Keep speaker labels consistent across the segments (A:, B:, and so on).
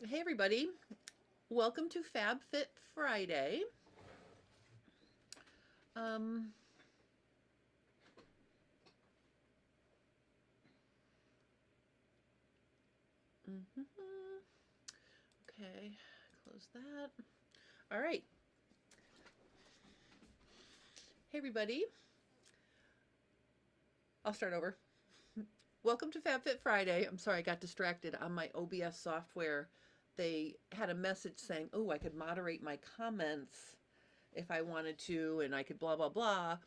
A: Hey everybody, welcome to FabFit Friday. Um, mhm. Okay, close that. All right. Hey everybody, I'll start over. Welcome to FabFit Friday. I'm sorry I got distracted on my OBS software. They had a message saying, oh, I could moderate my comments if I wanted to, and I could blah, blah, blah.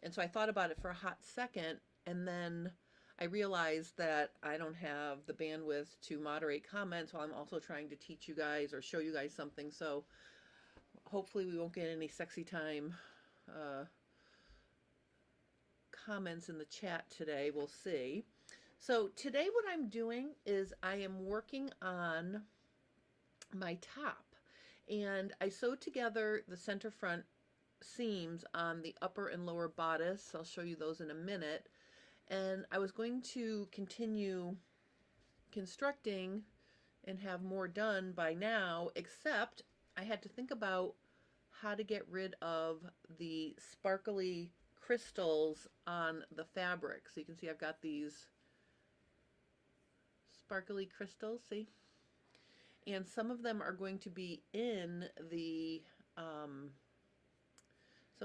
A: And so I thought about it for a hot second, and then I realized that I don't have the bandwidth to moderate comments while I'm also trying to teach you guys or show you guys something. So hopefully we won't get any sexy time uh, comments in the chat today. We'll see. So today what I'm doing is I am working on my top, and I sewed together the center front seams on the upper and lower bodice. I'll show you those in a minute. And I was going to continue constructing and have more done by now, except I had to think about how to get rid of the sparkly crystals on the fabric. So you can see I've got these sparkly crystals, see? And some of them are going to be in the some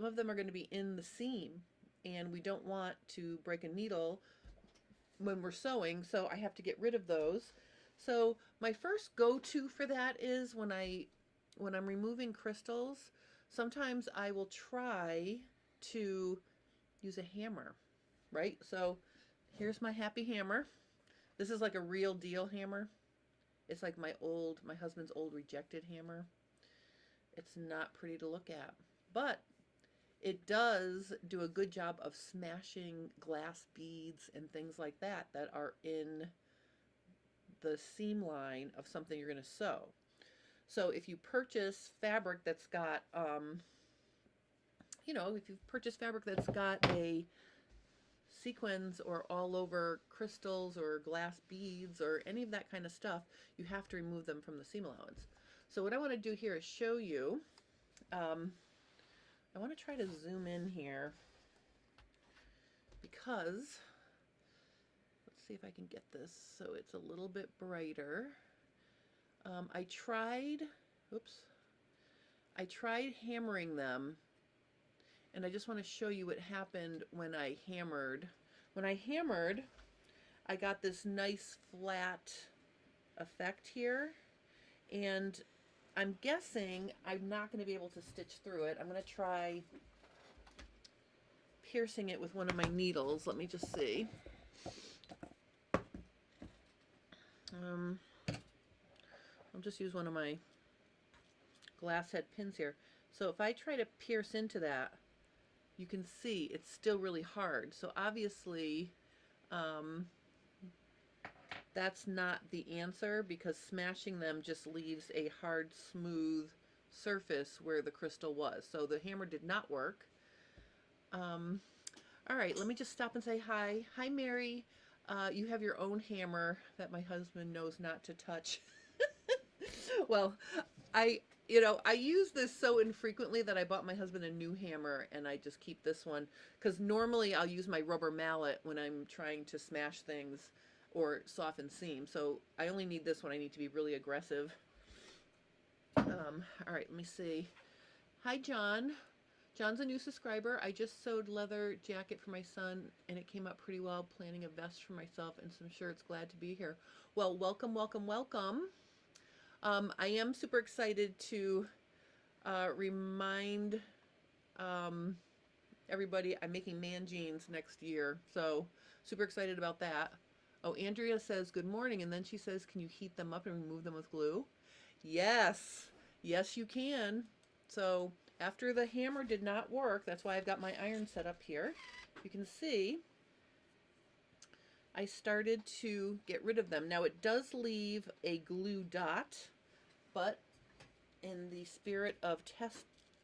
A: of them are going to be in the seam, and we don't want to break a needle when we're sewing, so I have to get rid of those. So my first go-to for that is when I'm removing crystals, sometimes I will try to use a hammer, right? So here's my happy hammer. This is like a real deal hammer. It's like my husband's old rejected hammer. It's not pretty to look at, but it does do a good job of smashing glass beads and things like that that are in the seam line of something you're going to sew. So if you purchase fabric that's got, if you purchase fabric that's got a sequins or all over crystals or glass beads or any of that kind of stuff, you have to remove them from the seam allowance. So what I want to do here is show you, I want to try to zoom in here because, let's see if I can get this so it's a little bit brighter. I tried, oops, I tried hammering them, and I just want to show you what happened when I hammered. When I hammered, I got this nice flat effect here, and I'm guessing I'm not going to be able to stitch through it. I'm going to try piercing it with one of my needles. Let me just see. I'll just use one of my glass head pins here. So if I try to pierce into that, you can see it's still really hard. So obviously, that's not the answer, because smashing them just leaves a hard, smooth surface where the crystal was. So the hammer did not work. All right, let me just stop and say hi. Hi, Mary. You have your own hammer that my husband knows not to touch. Well, I use this so infrequently that I bought my husband a new hammer, and I just keep this one because normally I'll use my rubber mallet when I'm trying to smash things or soften seams. So I only need this when I need to be really aggressive. All right, let me see. Hi, John. John's a new subscriber. I just sewed leather jacket for my son, and it came out pretty well. Planning a vest for myself and some shirts. Glad to be here. Well, welcome, welcome, welcome. I am super excited to remind everybody I'm making man jeans next year. So super excited about that. Oh, Andrea says good morning, and then she says, can you heat them up and remove them with glue? Yes. Yes, you can. So after the hammer did not work, that's why I've got my iron set up here. You can see I started to get rid of them. Now it does leave a glue dot, but in the spirit of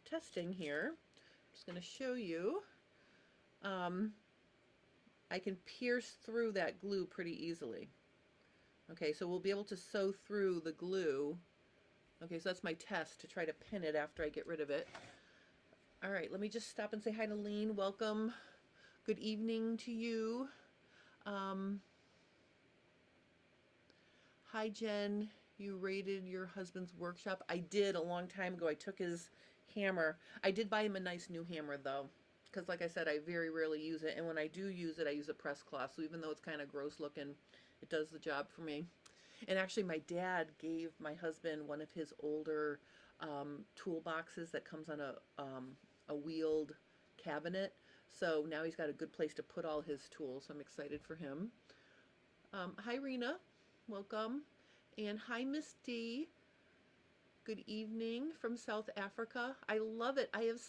A: testing here, I'm just going to show you. I can pierce through that glue pretty easily. Okay, so we'll be able to sew through the glue. Okay, so that's my test to try to pin it after I get rid of it. All right, let me just stop and say hi to Lean. Welcome. Good evening to you. Hi, Jen. You raided your husband's workshop. I did a long time ago. I took his hammer. I did buy him a nice new hammer, though, because like I said, I very rarely use it. And when I do use it, I use a press cloth. So even though it's kind of gross looking, it does the job for me. And actually, my dad gave my husband one of his older toolboxes that comes on a wheeled cabinet. So now he's got a good place to put all his tools. So I'm excited for him. Hi, Rena. Welcome. And hi, Miss D. Good evening from South Africa. I love it. I have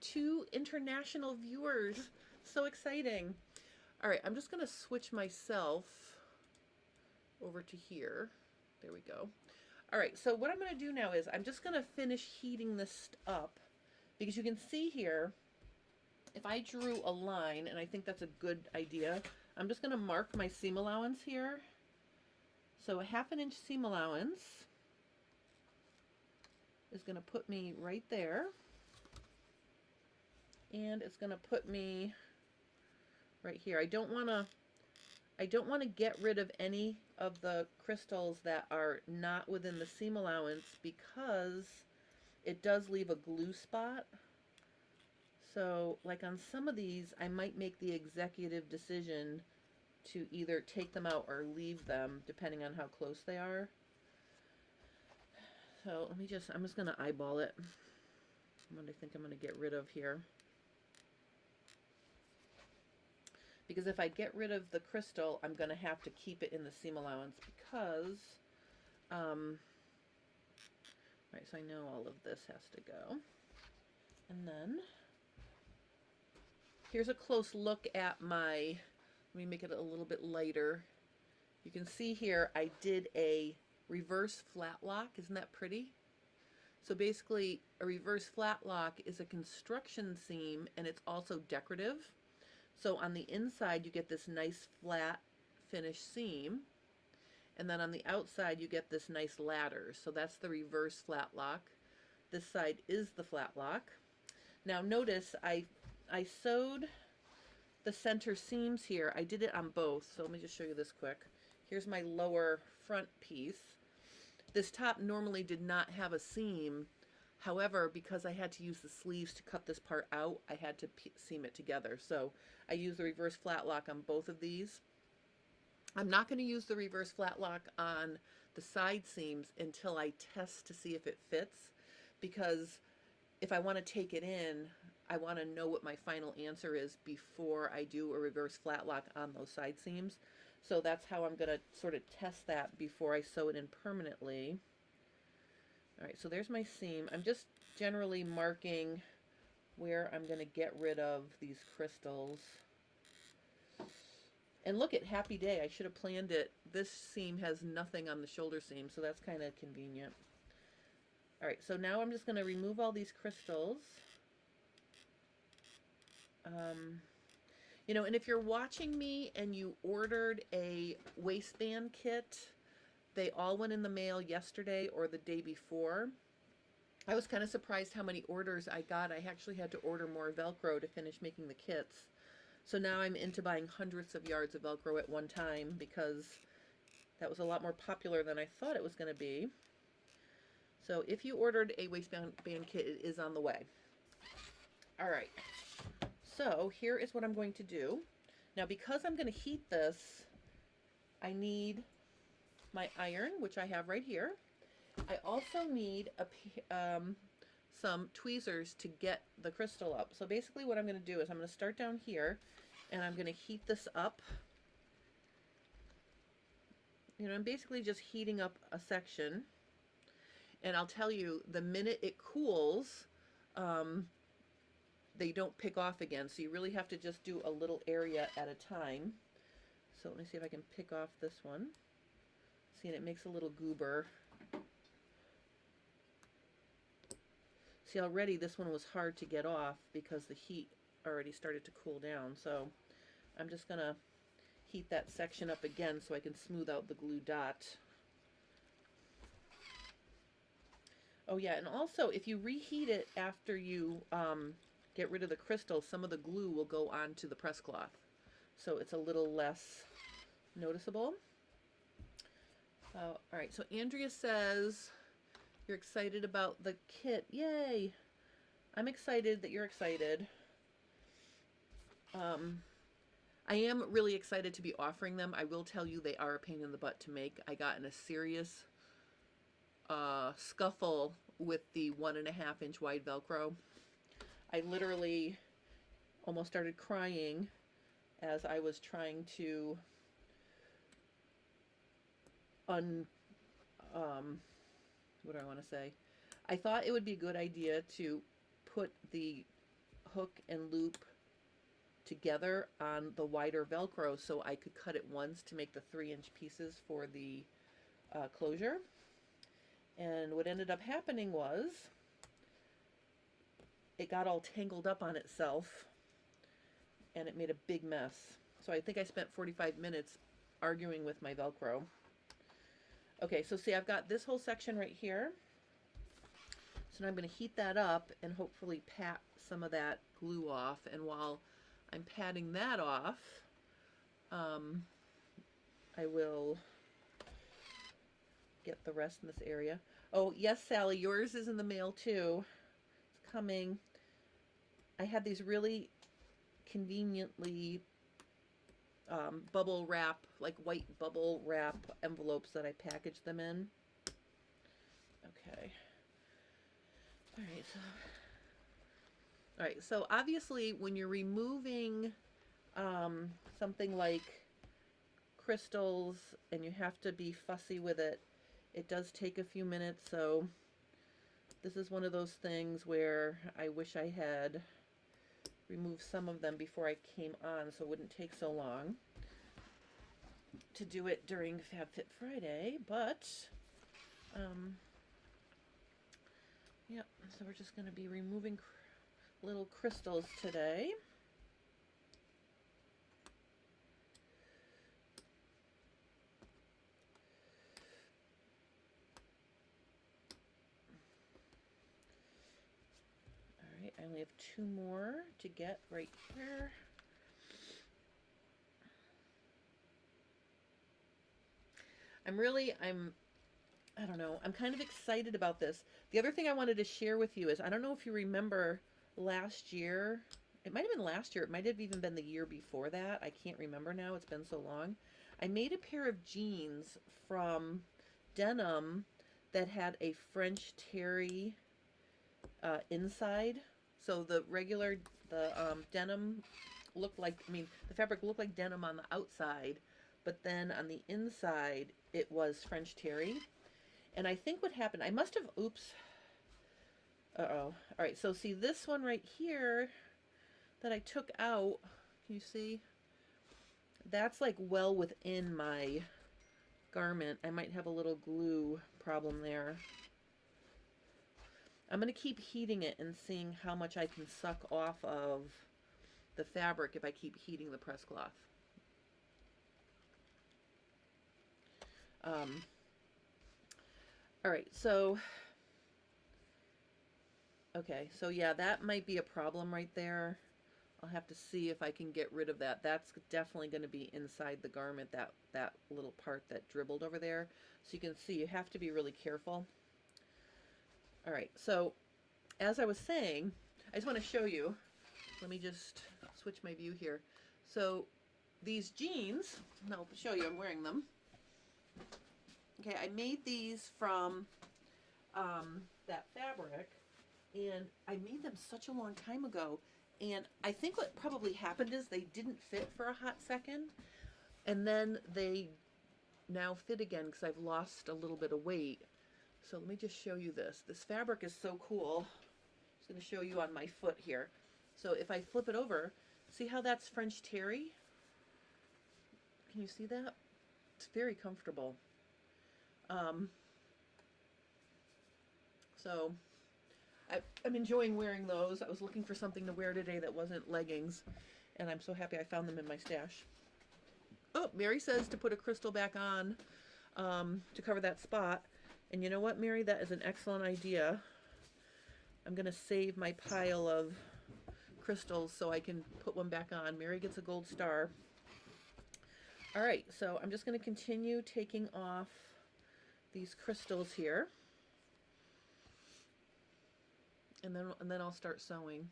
A: 2 international viewers. So exciting. All right, I'm just going to switch myself over to here. There we go. All right, so what I'm going to do now is I'm just going to finish heating this up, because you can see here, if I drew a line, and I think that's a good idea, I'm just going to mark my seam allowance here. So a 1/2 inch seam allowance is going to put me right there, and it's going to put me right here. I don't want to get rid of any of the crystals that are not within the seam allowance, because it does leave a glue spot. So like on some of these, I might make the executive decision to either take them out or leave them, depending on how close they are. So I'm just going to eyeball it. What do I think I'm going to get rid of here? Because if I get rid of the crystal, I'm going to have to keep it in the seam allowance, because, right, so I know all of this has to go. And then, here's a close look at my, let me make it a little bit lighter. You can see here I did a reverse flat lock. Isn't that pretty? So basically, a reverse flat lock is a construction seam, and it's also decorative. So on the inside, you get this nice flat finished seam, and then on the outside, you get this nice ladder. So that's the reverse flat lock. This side is the flat lock. Now notice I sewed the center seams here. I did it on both, so let me just show you this quick. Here's my lower front piece. This top normally did not have a seam. However, because I had to use the sleeves to cut this part out, I had to seam it together. So I used the reverse flat lock on both of these. I'm not going to use the reverse flat lock on the side seams until I test to see if it fits, because if I want to take it in, I want to know what my final answer is before I do a reverse flat lock on those side seams. So that's how I'm going to sort of test that before I sew it in permanently. All right, so there's my seam. I'm just generally marking where I'm going to get rid of these crystals. And look at Happy Day. I should have planned it. This seam has nothing on the shoulder seam, so that's kind of convenient. All right, so now I'm just going to remove all these crystals. You know, and if you're watching me and you ordered a waistband kit, they all went in the mail yesterday or the day before. I was kind of surprised how many orders I got. I actually had to order more Velcro to finish making the kits. So now I'm into buying hundreds of yards of Velcro at one time, because that was a lot more popular than I thought it was going to be. So if you ordered a waistband kit, it is on the way. All right. So here is what I'm going to do. Now, because I'm going to heat this, I need my iron, which I have right here. I also need some tweezers to get the crystal up. So basically what I'm going to do is I'm going to start down here, and I'm going to heat this up. You know, I'm basically just heating up a section. And I'll tell you, the minute it cools, they don't pick off again. So you really have to just do a little area at a time. So let me see if I can pick off this one. See, and it makes a little goober. See, already this one was hard to get off because the heat already started to cool down. So I'm just going to heat that section up again so I can smooth out the glue dot. Oh yeah, and also if you reheat it after you get rid of the crystal, some of the glue will go onto the press cloth. So it's a little less noticeable. All right, so Andrea says, you're excited about the kit. Yay! I'm excited that you're excited. I am really excited to be offering them. I will tell you they are a pain in the butt to make. I got in a serious scuffle with the 1.5 inch wide Velcro. I literally almost started crying as I was trying to what do I want to say? I thought it would be a good idea to put the hook and loop together on the wider Velcro so I could cut it once to make the 3-inch pieces for the closure. And what ended up happening was it got all tangled up on itself and it made a big mess. So I think I spent 45 minutes arguing with my Velcro. Okay, so see, I've got this whole section right here. So now I'm going to heat that up and hopefully pat some of that glue off. And while I'm patting that off, I will get the rest in this area. Oh, yes, Sally, yours is in the mail too. It's coming. I had these really conveniently bubble wrap, like white bubble wrap envelopes that I packaged them in. Okay. All right, so obviously when you're removing something like crystals and you have to be fussy with it, it does take a few minutes. So this is one of those things where I wish I had removed some of them before I came on so it wouldn't take so long to do it during FabFit Friday, but yeah, so we're just going to be removing little crystals today. All right, I only have 2 more to get right here. I don't know, I'm kind of excited about this. The other thing I wanted to share with you is, I don't know if you remember last year, it might have been last year, it might have even been the year before that, I can't remember now, it's been so long. I made a pair of jeans from denim that had a French terry inside. So the regular, denim looked like, the fabric looked like denim on the outside, but then on the inside it was French terry. And I think what happened, I must have, oops, all right, so see this one right here that I took out, can you see? That's like well within my garment. I might have a little glue problem there. I'm going to keep heating it and seeing how much I can suck off of the fabric if I keep heating the press cloth. All right, so, okay, so yeah, that might be a problem right there. I'll have to see if I can get rid of that. That's definitely going to be inside the garment, that little part that dribbled over there. So you can see you have to be really careful. All right, so as I was saying, I just want to show you. Let me just switch my view here. So these jeans, I'll show you, I'm wearing them. Okay, I made these from that fabric, and I made them such a long time ago. And I think what probably happened is they didn't fit for a hot second, and then they now fit again because I've lost a little bit of weight. So let me just show you this. This fabric is so cool. I'm just going to show you on my foot here. So if I flip it over, see how that's French terry? Can you see that? It's very comfortable. So I'm enjoying wearing those. I was looking for something to wear today that wasn't leggings, and I'm so happy I found them in my stash. Oh, Mary says to put a crystal back on to cover that spot. And you know what, Mary? That is an excellent idea. I'm going to save my pile of crystals so I can put one back on. Mary gets a gold star. All right, so I'm just going to continue taking off these crystals here. And then I'll start sewing.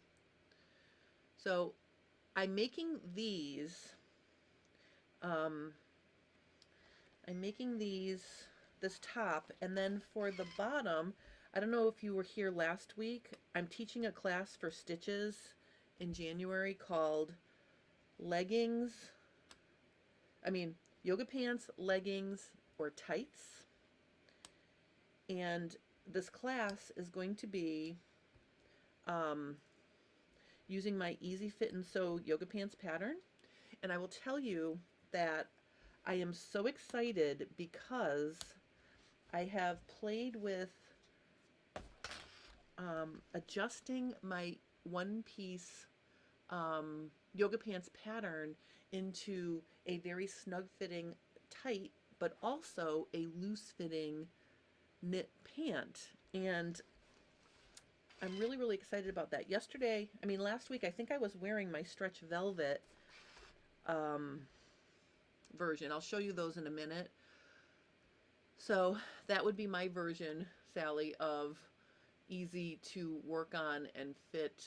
A: So I'm making these. I'm making this top, and then for the bottom, I don't know if you were here last week. I'm teaching a class for stitches in January called yoga pants, leggings, or tights. And this class is going to be using my Easy Fit and Sew yoga pants pattern. And I will tell you that I am so excited because I have played with adjusting my one-piece yoga pants pattern into a very snug-fitting tight, but also a loose-fitting knit pant. And I'm really, really excited about that. Last week, I think I was wearing my stretch velvet version. I'll show you those in a minute. So that would be my version, Sally, of easy to work on and fit,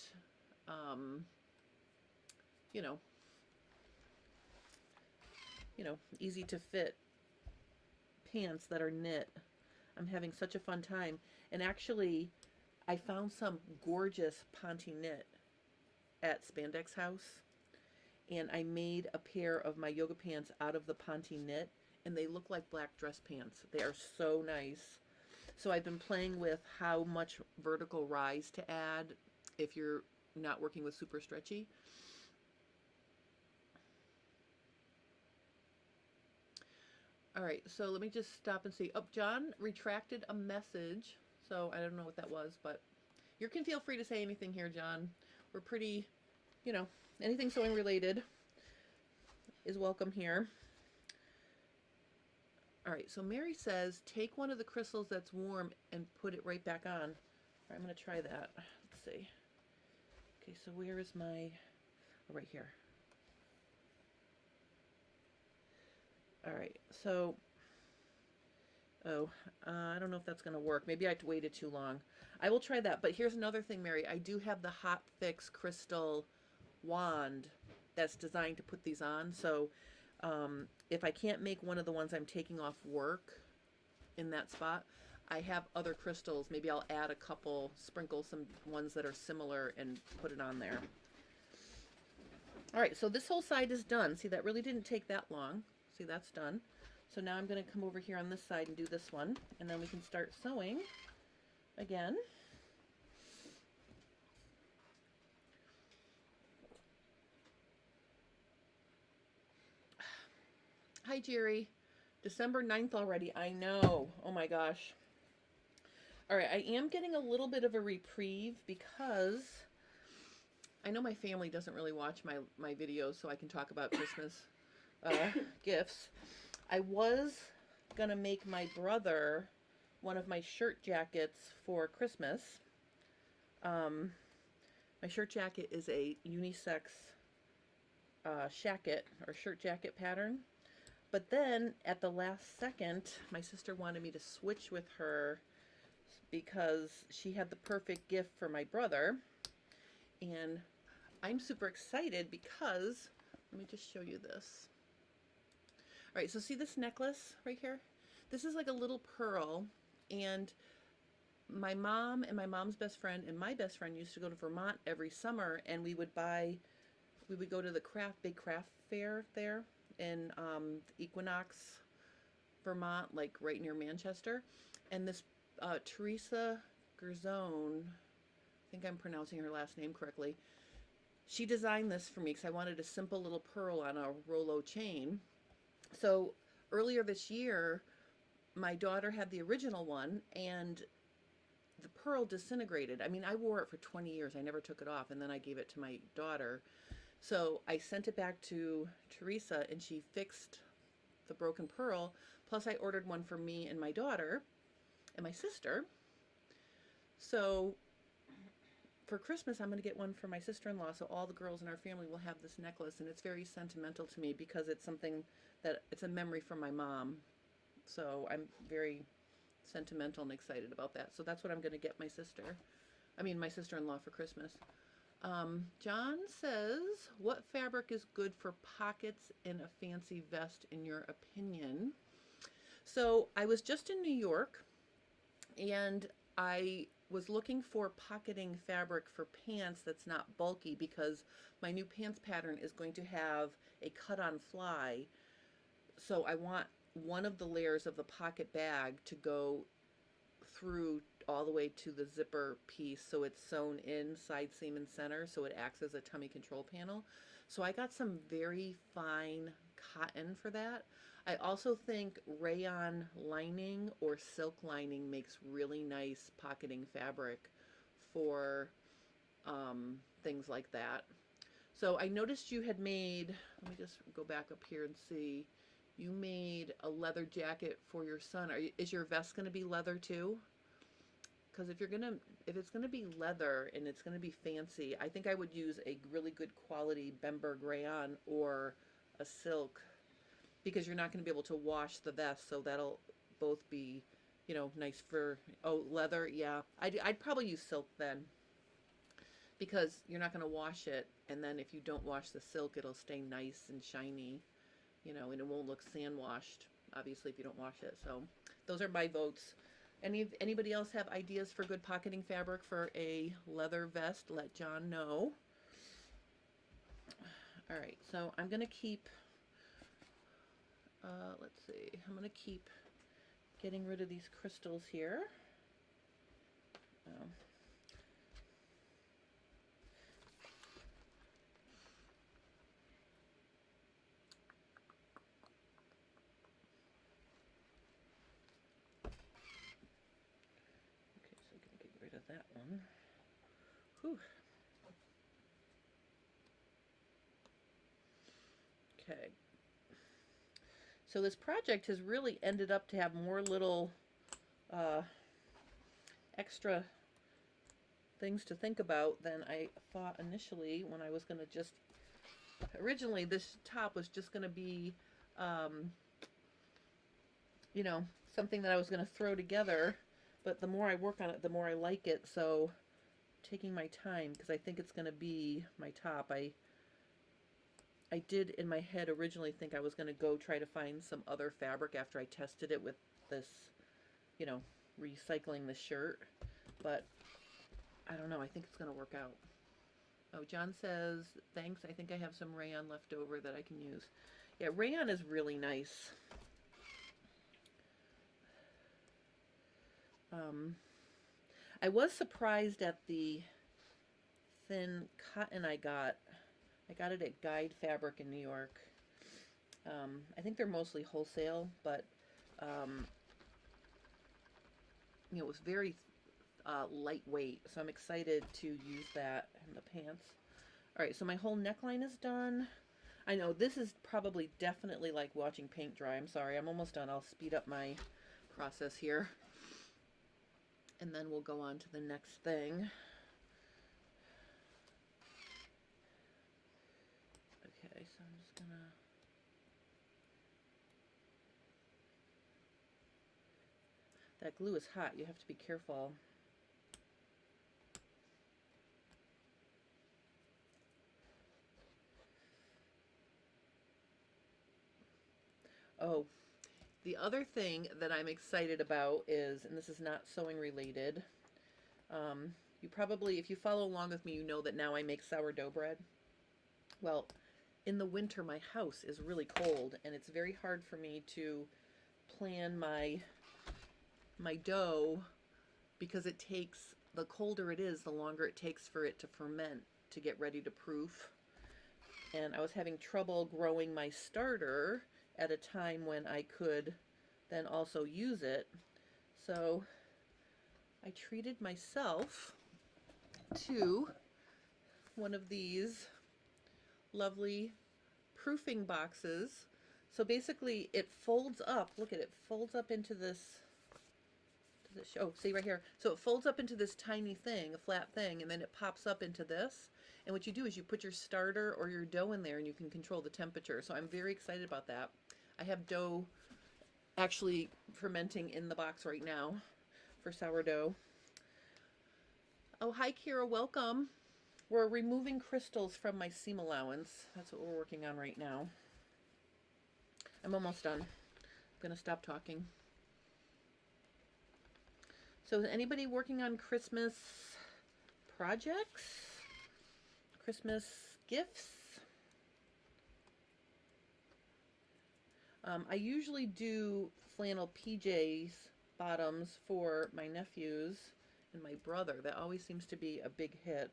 A: easy to fit pants that are knit. I'm having such a fun time. And actually, I found some gorgeous Ponte knit at Spandex House. And I made a pair of my yoga pants out of the Ponte knit, and they look like black dress pants. They are so nice. So I've been playing with how much vertical rise to add if you're not working with super stretchy. All right, so let me just stop and see. Oh, John retracted a message, so I don't know what that was, but you can feel free to say anything here, John. We're pretty, anything sewing related is welcome here. All right, so Mary says, take one of the crystals that's warm and put it right back on. All right, I'm going to try that. Let's see. Okay, so where is my, right here. All right, so, I don't know if that's going to work. Maybe I waited too long. I will try that, but here's another thing, Mary. I do have the Hot Fix crystal wand that's designed to put these on. So if I can't make one of the ones I'm taking off work in that spot, I have other crystals. Maybe I'll add a couple, sprinkle some ones that are similar and put it on there. All right, so this whole side is done. See, that really didn't take that long. See, that's done. So now I'm going to come over here on this side and do this one, and then we can start sewing again. Hi, Jerry. December 9th already. I know. Oh my gosh. All right, I am getting a little bit of a reprieve because I know my family doesn't really watch my videos, so I can talk about Christmas gifts. I was going to make my brother one of my shirt jackets for Christmas. My shirt jacket is a unisex shacket or shirt jacket pattern. But then at the last second, my sister wanted me to switch with her because she had the perfect gift for my brother. And I'm super excited because, let me just show you this. All right, so see this necklace right here? This is like a little pearl, and my mom and my mom's best friend and my best friend used to go to Vermont every summer, and we would go to the big craft fair there in Equinox, Vermont, like right near Manchester. And this Teresa Gerzone, I think I'm pronouncing her last name correctly, she designed this for me because I wanted a simple little pearl on a Rollo chain. So earlier this year, my daughter had the original one, and the pearl disintegrated. I mean, I wore it for 20 years. I never took it off, and then I gave it to my daughter. So I sent it back to Teresa, and she fixed the Broken Pearl. Plus I ordered one for me and my daughter and my sister. So for Christmas, I'm going to get one for my sister-in-law, so all the girls in our family will have this necklace, and it's very sentimental to me because it's something that, it's a memory from my mom. So I'm very sentimental and excited about that. So that's what I'm going to get my sister-in-law for Christmas. John says, what fabric is good for pockets in a fancy vest in your opinion? So I was just in New York, and I was looking for pocketing fabric for pants that's not bulky because my new pants pattern is going to have a cut-on fly. So I want one of the layers of the pocket bag to go through all the way to the zipper piece, so it's sewn in side seam and center, so it acts as a tummy control panel. So I got some very fine cotton for that. I also think rayon lining or silk lining makes really nice pocketing fabric for things like that. So I noticed you had made, let me just go back up here and see, you made a leather jacket for your son. Is your vest going to be leather too? Because if it's going to be leather and it's going to be fancy, I think I would use a really good quality Bemberg rayon or a silk, because you're not going to be able to wash the vest, so that'll both be, you know, nice for, oh, leather, yeah. I'd probably use silk then, because you're not going to wash it, and then if you don't wash the silk, it'll stay nice and shiny, you know, and it won't look sand washed, obviously, if you don't wash it. So those are my votes. Anybody else have ideas for good pocketing fabric for a leather vest? Let John know. All right, so I'm going to keep, let's see, I'm going to keep getting rid of these crystals here. Okay, so I'm going to get rid of that one. Whew. Okay. So this project has really ended up to have more little extra things to think about than I thought initially when I was going to just, originally this top was just going to be, you know, something that I was going to throw together, but the more I work on it, the more I like it, so taking my time, because I think it's going to be my top. I did in my head originally think I was going to go try to find some other fabric after I tested it with this, you know, recycling the shirt, but I don't know, I think it's going to work out. Oh, John says, thanks, I think I have some rayon left over that I can use. Yeah, rayon is really nice. I was surprised at the thin cotton I got. I got it at Guide Fabric in New York. I think they're mostly wholesale, but you know, it was very lightweight, so I'm excited to use that in the pants. All right, so my whole neckline is done. I know this is probably definitely like watching paint dry. I'm sorry, I'm almost done. I'll speed up my process here, and then we'll go on to the next thing. Okay, so I'm just gonna, that glue is hot, you have to be careful. Oh, the other thing that I'm excited about is, and this is not sewing related, you probably, if you follow along with me, you know that now I make sourdough bread. Well, in the winter my house is really cold, and it's very hard for me to plan my dough, because it takes, the colder it is, the longer it takes for it to ferment to get ready to proof. And I was having trouble growing my starter at a time when I could then also use it. So I treated myself to one of these lovely proofing boxes. So basically it folds up, look at it, folds up into this, oh, see right here. So it folds up into this tiny thing, a flat thing, and then it pops up into this. And what you do is you put your starter or your dough in there and you can control the temperature. So I'm very excited about that. I have dough actually fermenting in the box right now for sourdough. Oh, hi Kira, welcome. We're removing crystals from my seam allowance. That's what we're working on right now. I'm almost done. I'm gonna stop talking. So is anybody working on Christmas projects? Christmas gifts? I usually do flannel PJs bottoms for my nephews and my brother. That always seems to be a big hit.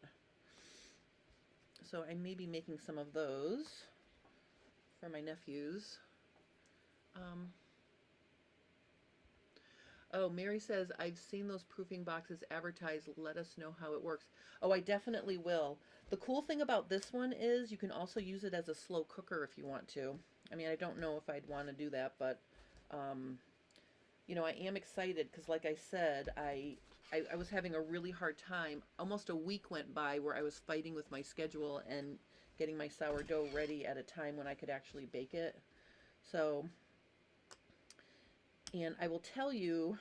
A: So I may be making some of those for my nephews. Oh, Mary says, I've seen those proofing boxes advertised. Let us know how it works. Oh, I definitely will. The cool thing about this one is you can also use it as a slow cooker if you want to. I mean, I don't know if I'd want to do that, but, you know, I am excited because, like I said, I was having a really hard time. Almost a week went by where I was fighting with my schedule and getting my sourdough ready at a time when I could actually bake it. So, and I will tell you,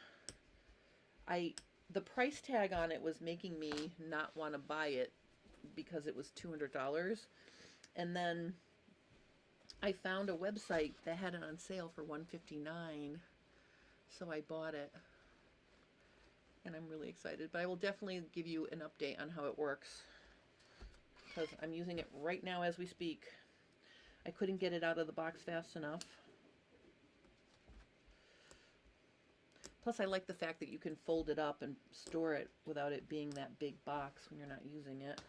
A: the price tag on it was making me not want to buy it because it was $200. And then I found a website that had it on sale for $159, so I bought it. And I'm really excited, but I will definitely give you an update on how it works because I'm using it right now as we speak. I couldn't get it out of the box fast enough. Plus, I like the fact that you can fold it up and store it without it being that big box when you're not using it.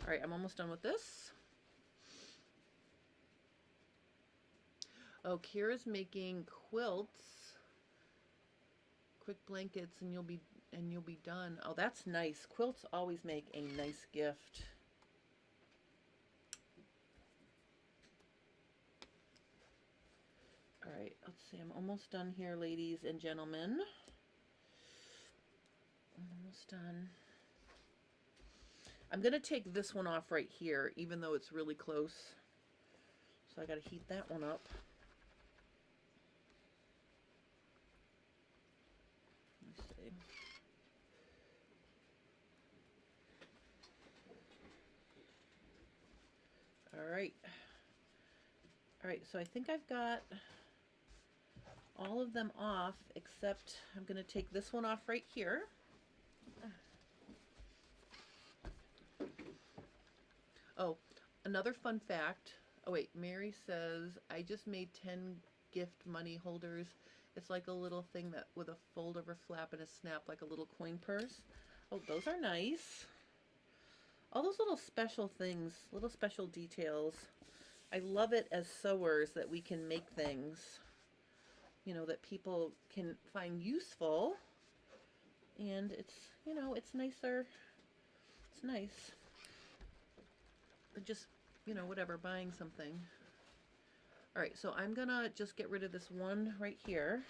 A: All right, I'm almost done with this. Oh, Kira's making quilts, quick blankets, and you'll be done. Oh, that's nice. Quilts always make a nice gift. All right, let's see. I'm almost done here, ladies and gentlemen. I'm almost done. I'm going to take this one off right here, even though it's really close. So I got to heat that one up. Let's see. All right. All right, so I think I've got all of them off, except I'm going to take this one off right here. Oh, another fun fact. Oh wait, Mary says, I just made 10 gift money holders. It's like a little thing that with a fold over flap and a snap, like a little coin purse. Oh, those are nice. All those little special things, little special details. I love it as sewers that we can make things, you know, that people can find useful. And it's, you know, it's nicer. It's nice. Just, you know, whatever, buying something. All right, so I'm gonna just get rid of this one right here.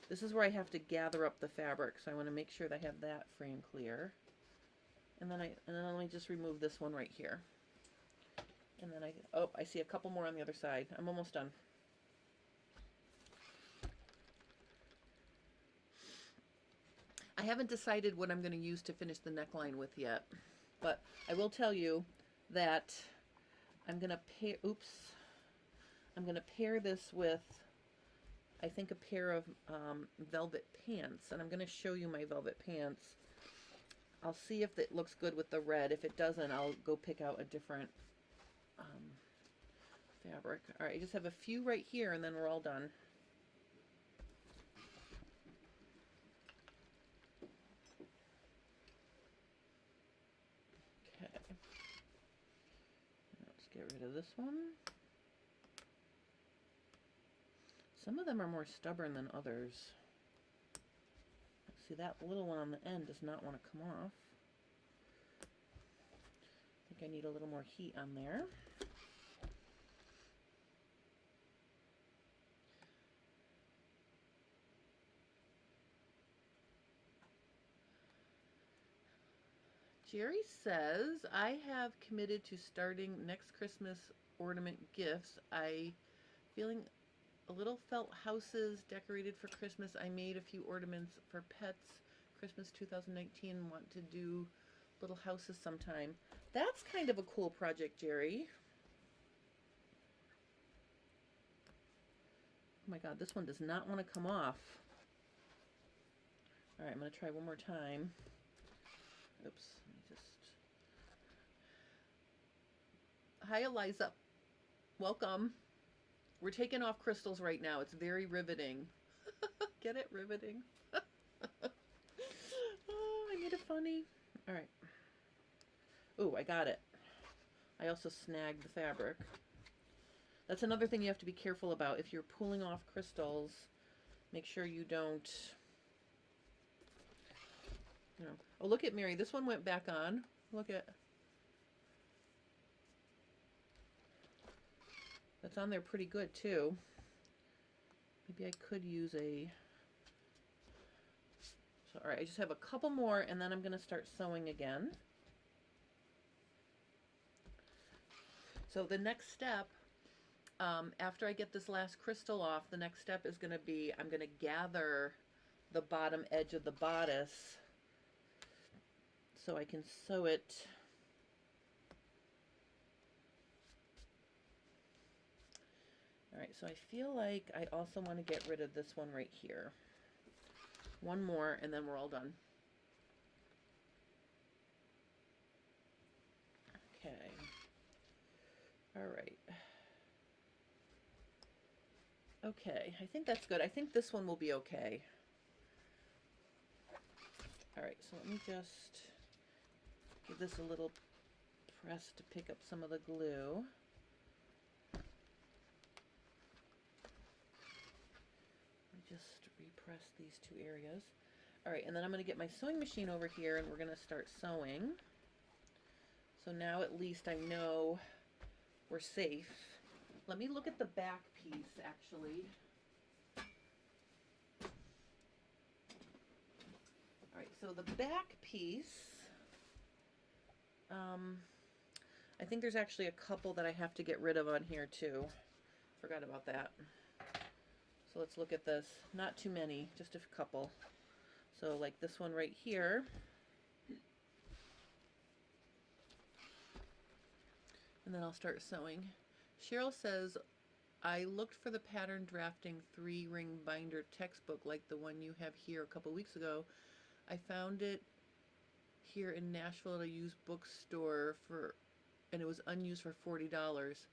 A: This is where I have to gather up the fabric, so I want to make sure that I have that free and clear. And then let me just remove this one right here. And then oh, I see a couple more on the other side. I'm almost done. I haven't decided what I'm going to use to finish the neckline with yet, but I will tell you that I'm going to pair, I'm going to pair this with, I think, a pair of velvet pants, and I'm going to show you my velvet pants. I'll see if it looks good with the red. If it doesn't, I'll go pick out a different fabric. All right, I just have a few right here, and then we're all done. Okay. Let's get rid of this one. Some of them are more stubborn than others. See, that little one on the end does not want to come off. I think I need a little more heat on there. Jerry says, I have committed to starting next Christmas ornament gifts. I feeling a little felt houses decorated for Christmas. I made a few ornaments for pets. Christmas 2019. Want to do little houses sometime. That's kind of a cool project, Jerry. Oh my God, this one does not want to come off. All right, I'm going to try one more time. Oops, let me just... Hi, Eliza. Welcome. We're taking off crystals right now. It's very riveting. Get it? Riveting. Oh, I made it funny. All right. Oh, I got it. I also snagged the fabric. That's another thing you have to be careful about. If you're pulling off crystals, make sure you don't, you know. Oh, look at Mary. This one went back on. Look at. That's on there pretty good too. Maybe I could use a. So, all right, I just have a couple more and then I'm going to start sewing again. So the next step, after I get this last crystal off, the next step is going to be, I'm going to gather the bottom edge of the bodice so I can sew it. All right, so I feel like I also want to get rid of this one right here. One more and then we're all done. Okay. All right. Okay, I think that's good. I think this one will be okay. All right, so let me just give this a little press to pick up some of the glue. Just repress these two areas. All right, and then I'm going to get my sewing machine over here and we're going to start sewing. So now at least I know we're safe. Let me look at the back piece actually. All right, so the back piece, I think there's actually a couple that I have to get rid of on here too. Forgot about that. So let's look at this. Not too many, just a couple. So like this one right here. And then I'll start sewing. Cheryl says, I looked for the pattern drafting 3-ring binder textbook like the one you have here a couple weeks ago. I found it here in Nashville at a used bookstore and it was unused for $40.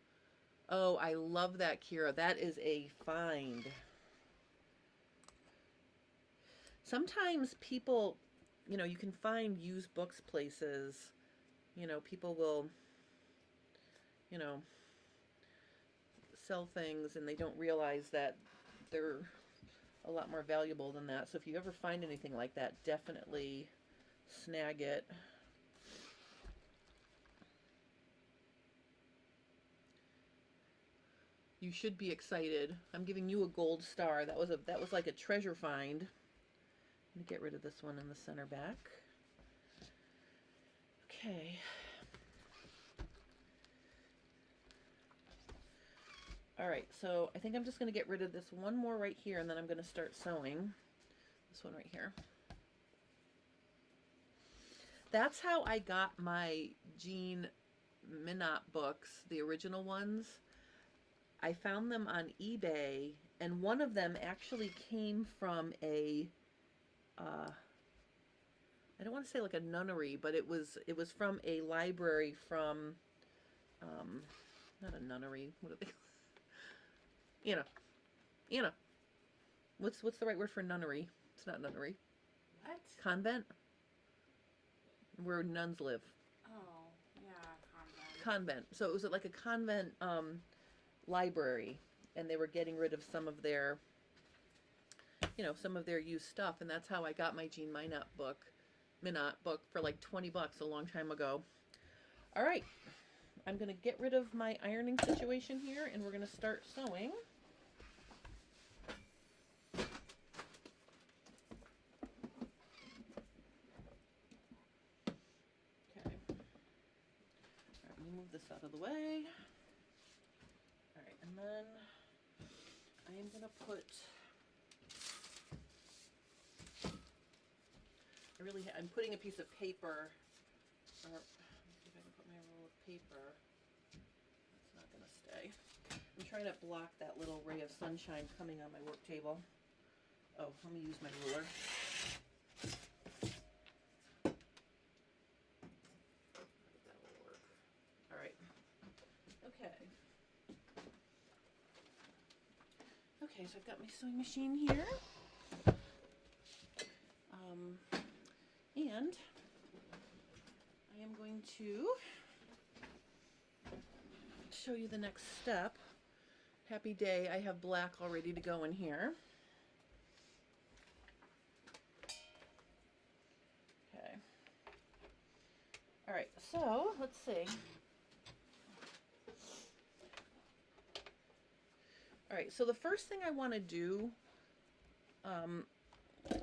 A: Oh, I love that, Kira. That is a find. Sometimes people, you know, you can find used books places, you know, people will, you know, sell things and they don't realize that they're a lot more valuable than that. So if you ever find anything like that, definitely snag it. You should be excited. I'm giving you a gold star. That was like a treasure find. Let me get rid of this one in the center back. Okay. All right, so I think I'm just going to get rid of this one more right here, and then I'm going to start sewing. This one right here. That's how I got my Jean Minot books, the original ones. I found them on eBay, and one of them actually came from a, I don't want to say like a nunnery, but it was from a library from, not a nunnery, what are they? You know, what's the right word for nunnery? It's not nunnery.
B: What?
A: Convent? Where nuns live.
B: Oh, yeah, convent.
A: Convent. So it was like a convent library, and they were getting rid of some of their, you know, some of their used stuff, and that's how I got my Jean Minot book for like $20 a long time ago. All right, I'm gonna get rid of my ironing situation here, and we're gonna start sewing. this out of the way. All right, and then I am going to put, I'm putting a piece of paper, or let me see if I can put my roll of paper. It's not going to stay. I'm trying to block that little ray of sunshine coming on my work table. Oh, let me use my ruler. That'll work. All right. Okay. Okay, so I've got my sewing machine here. And I am going to show you the next step. Happy day, I have black all ready to go in here. Okay. All right, so let's see. All right, so the first thing I want to do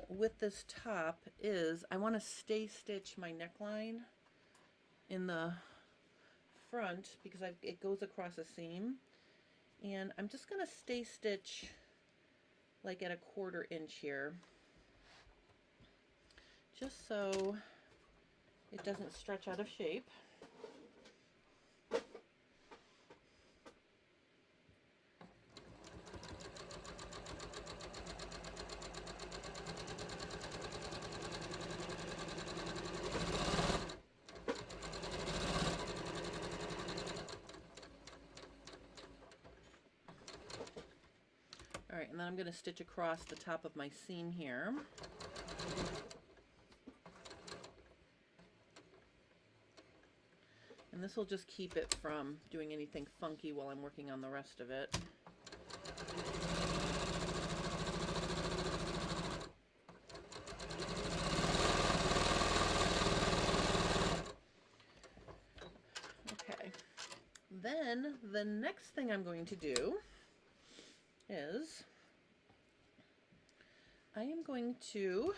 A: with this top is I want to stay stitch my neckline in the front because it goes across a seam, and I'm just going to stay stitch like at a 1/4 inch here, just so it doesn't stretch out of shape. Alright, and then I'm going to stitch across the top of my seam here. And this will just keep it from doing anything funky while I'm working on the rest of it. Okay, then the next thing I'm going to do is I am going to,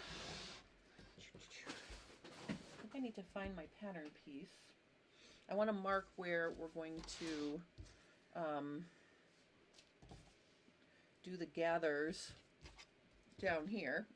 A: I think I need to find my pattern piece. I want to mark where we're going to do the gathers down here.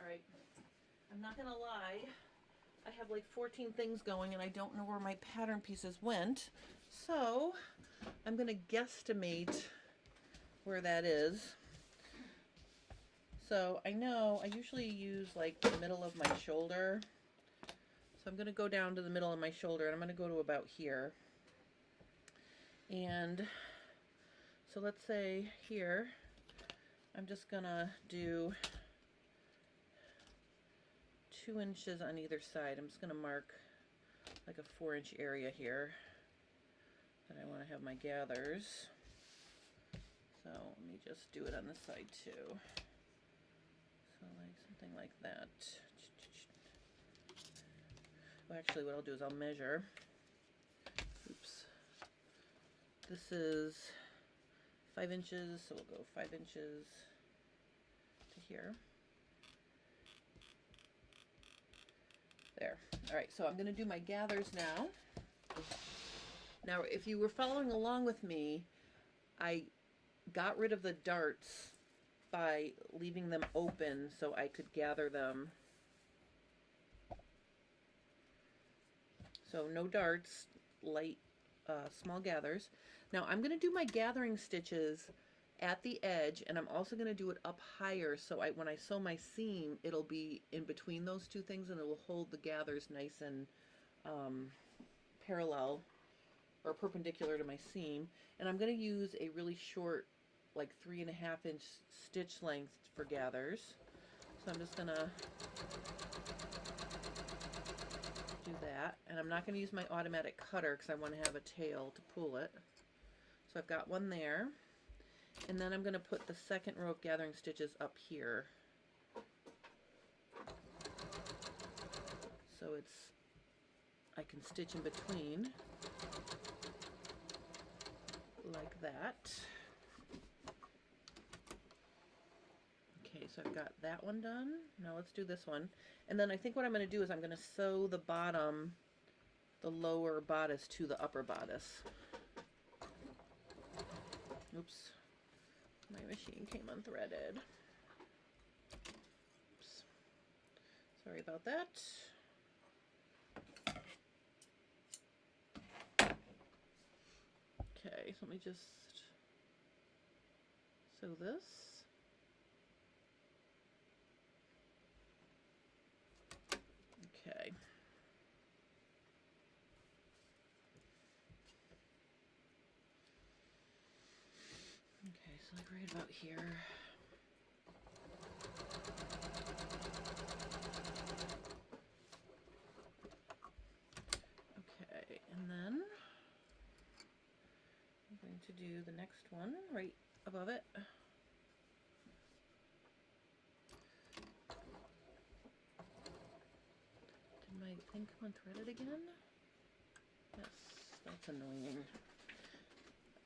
A: Alright, I'm not gonna lie, I have like 14 things going and I don't know where my pattern pieces went, so I'm gonna guesstimate where that is. So I know I usually use like the middle of my shoulder, so I'm gonna go down to the middle of my shoulder and I'm gonna go to about here. And so let's say here, I'm just gonna do 2 inches on either side. I'm just going to mark like a 4-inch area here that I want to have my gathers. So let me just do it on this side too. So like something like that. Well, actually what I'll do is I'll measure. Oops. This is 5 inches, so we'll go 5 inches to here. There. All right, so I'm going to do my gathers now. Now, if you were following along with me, I got rid of the darts by leaving them open so I could gather them. So no darts, light, small gathers. Now I'm going to do my gathering stitches at the edge, and I'm also going to do it up higher, so when I sew my seam, it'll be in between those two things, and it will hold the gathers nice and parallel or perpendicular to my seam. And I'm going to use a really short, like 3.5-inch stitch length for gathers. So I'm just going to do that, and I'm not going to use my automatic cutter because I want to have a tail to pull it. So I've got one there, and then I'm going to put the second row of gathering stitches up here. So I can stitch in between like that. Okay, so I've got that one done. Now let's do this one. And then I think what I'm going to do is I'm going to sew the bottom, the lower bodice to the upper bodice. Oops, my machine came unthreaded. Oops. Sorry about that. Okay, so let me just sew this. Okay. Okay, so like right about here. Okay, and then I'm going to do the next one right above it. Did my thing come unthreaded again? Yes, that's annoying.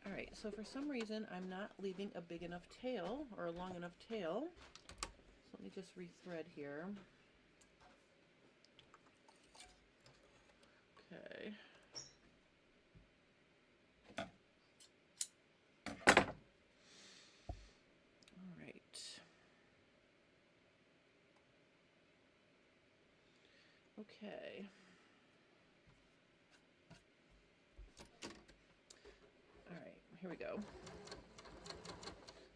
A: Alright, so for some reason I'm not leaving a big enough tail or a long enough tail. So let me just rethread here. Okay. Alright. Okay. Alright, here we go.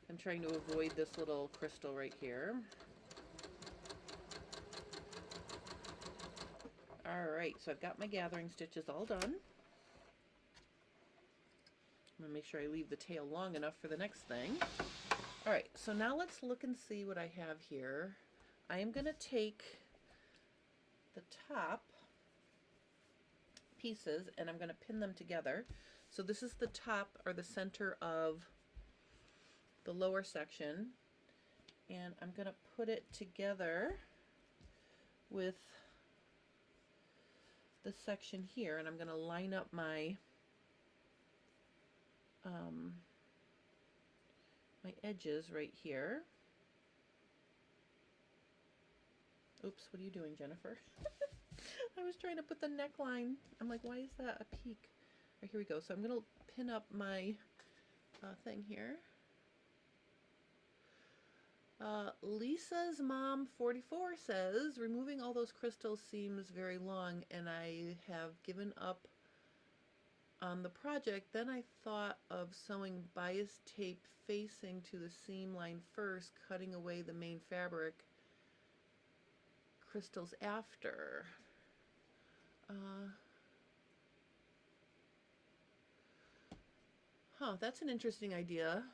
A: I'm trying to avoid this little crystal right here. Alright, so I've got my gathering stitches all done. I'm going to make sure I leave the tail long enough for the next thing. Alright, so now let's look and see what I have here. I am going to take the top pieces and I'm going to pin them together. So this is the top or the center of the lower section, and I'm going to put it together with this section here, and I'm going to line up my my edges right here. Oops, what are you doing, Jennifer? I was trying to put the neckline. I'm like, why is that a peak? All right, here we go. So I'm going to pin up my thing here. Lisa's mom 44 says, removing all those crystals seems very long and I have given up on the project. Then I thought of sewing bias tape facing to the seam line first, cutting away the main fabric crystals after. That's an interesting idea.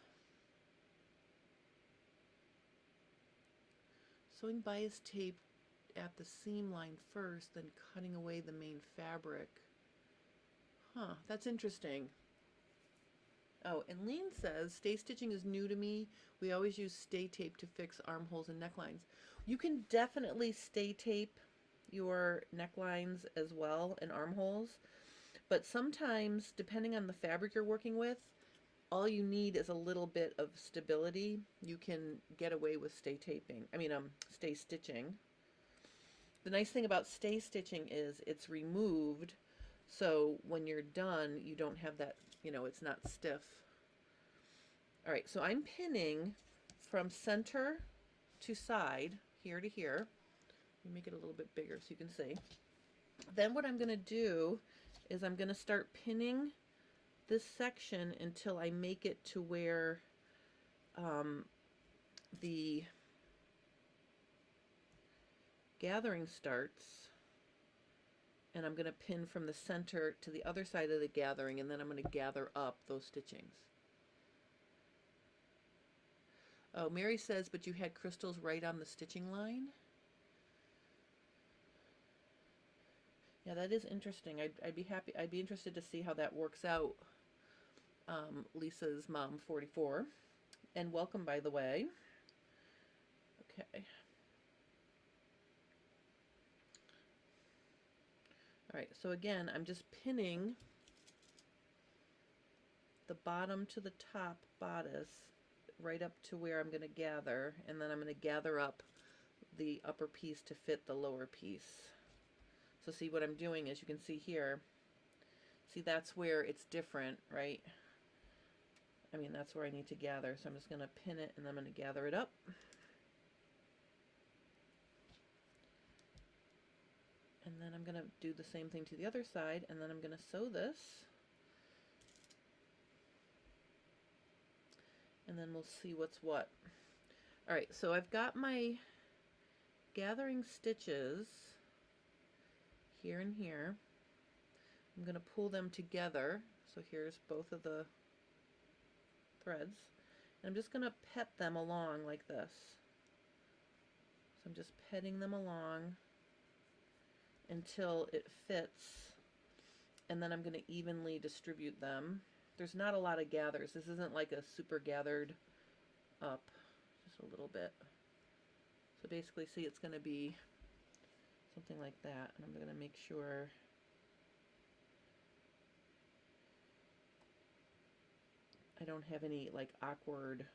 A: Sewing bias tape at the seam line first, then cutting away the main fabric. That's interesting. Oh, and Lean says, stay stitching is new to me. We always use stay tape to fix armholes and necklines. You can definitely stay tape your necklines as well and armholes, but sometimes, depending on the fabric you're working with, all you need is a little bit of stability. You can get away with stay stitching. The nice thing about stay stitching is it's removed, so when you're done, you don't have that, it's not stiff. All right, so I'm pinning from center to side, here to here. Let me make it a little bit bigger so you can see. Then what I'm going to do is I'm going to start pinning this section until I make it to where the gathering starts, and I'm going to pin from the center to the other side of the gathering, and then I'm going to gather up those stitchings. Oh, Mary says, but you had crystals right on the stitching line? Yeah, that is interesting. I'd be interested to see how that works out. Lisa's mom, 44. And welcome, by the way. Okay. All right, so again, I'm just pinning the bottom to the top bodice right up to where I'm going to gather, and then I'm going to gather up the upper piece to fit the lower piece. So see, what I'm doing is, you can see here, see, that's where it's different, right? I mean, that's where I need to gather. So I'm just going to pin it, and I'm going to gather it up. And then I'm going to do the same thing to the other side, and then I'm going to sew this. And then we'll see what's what. All right, so I've got my gathering stitches here and here. I'm going to pull them together. So here's both of the threads. And I'm just going to pet them along like this. So I'm just petting them along until it fits, and then I'm going to evenly distribute them. There's not a lot of gathers. This isn't like a super gathered up, just a little bit. So basically, see, it's going to be something like that, and I'm going to make sure I don't have any like awkward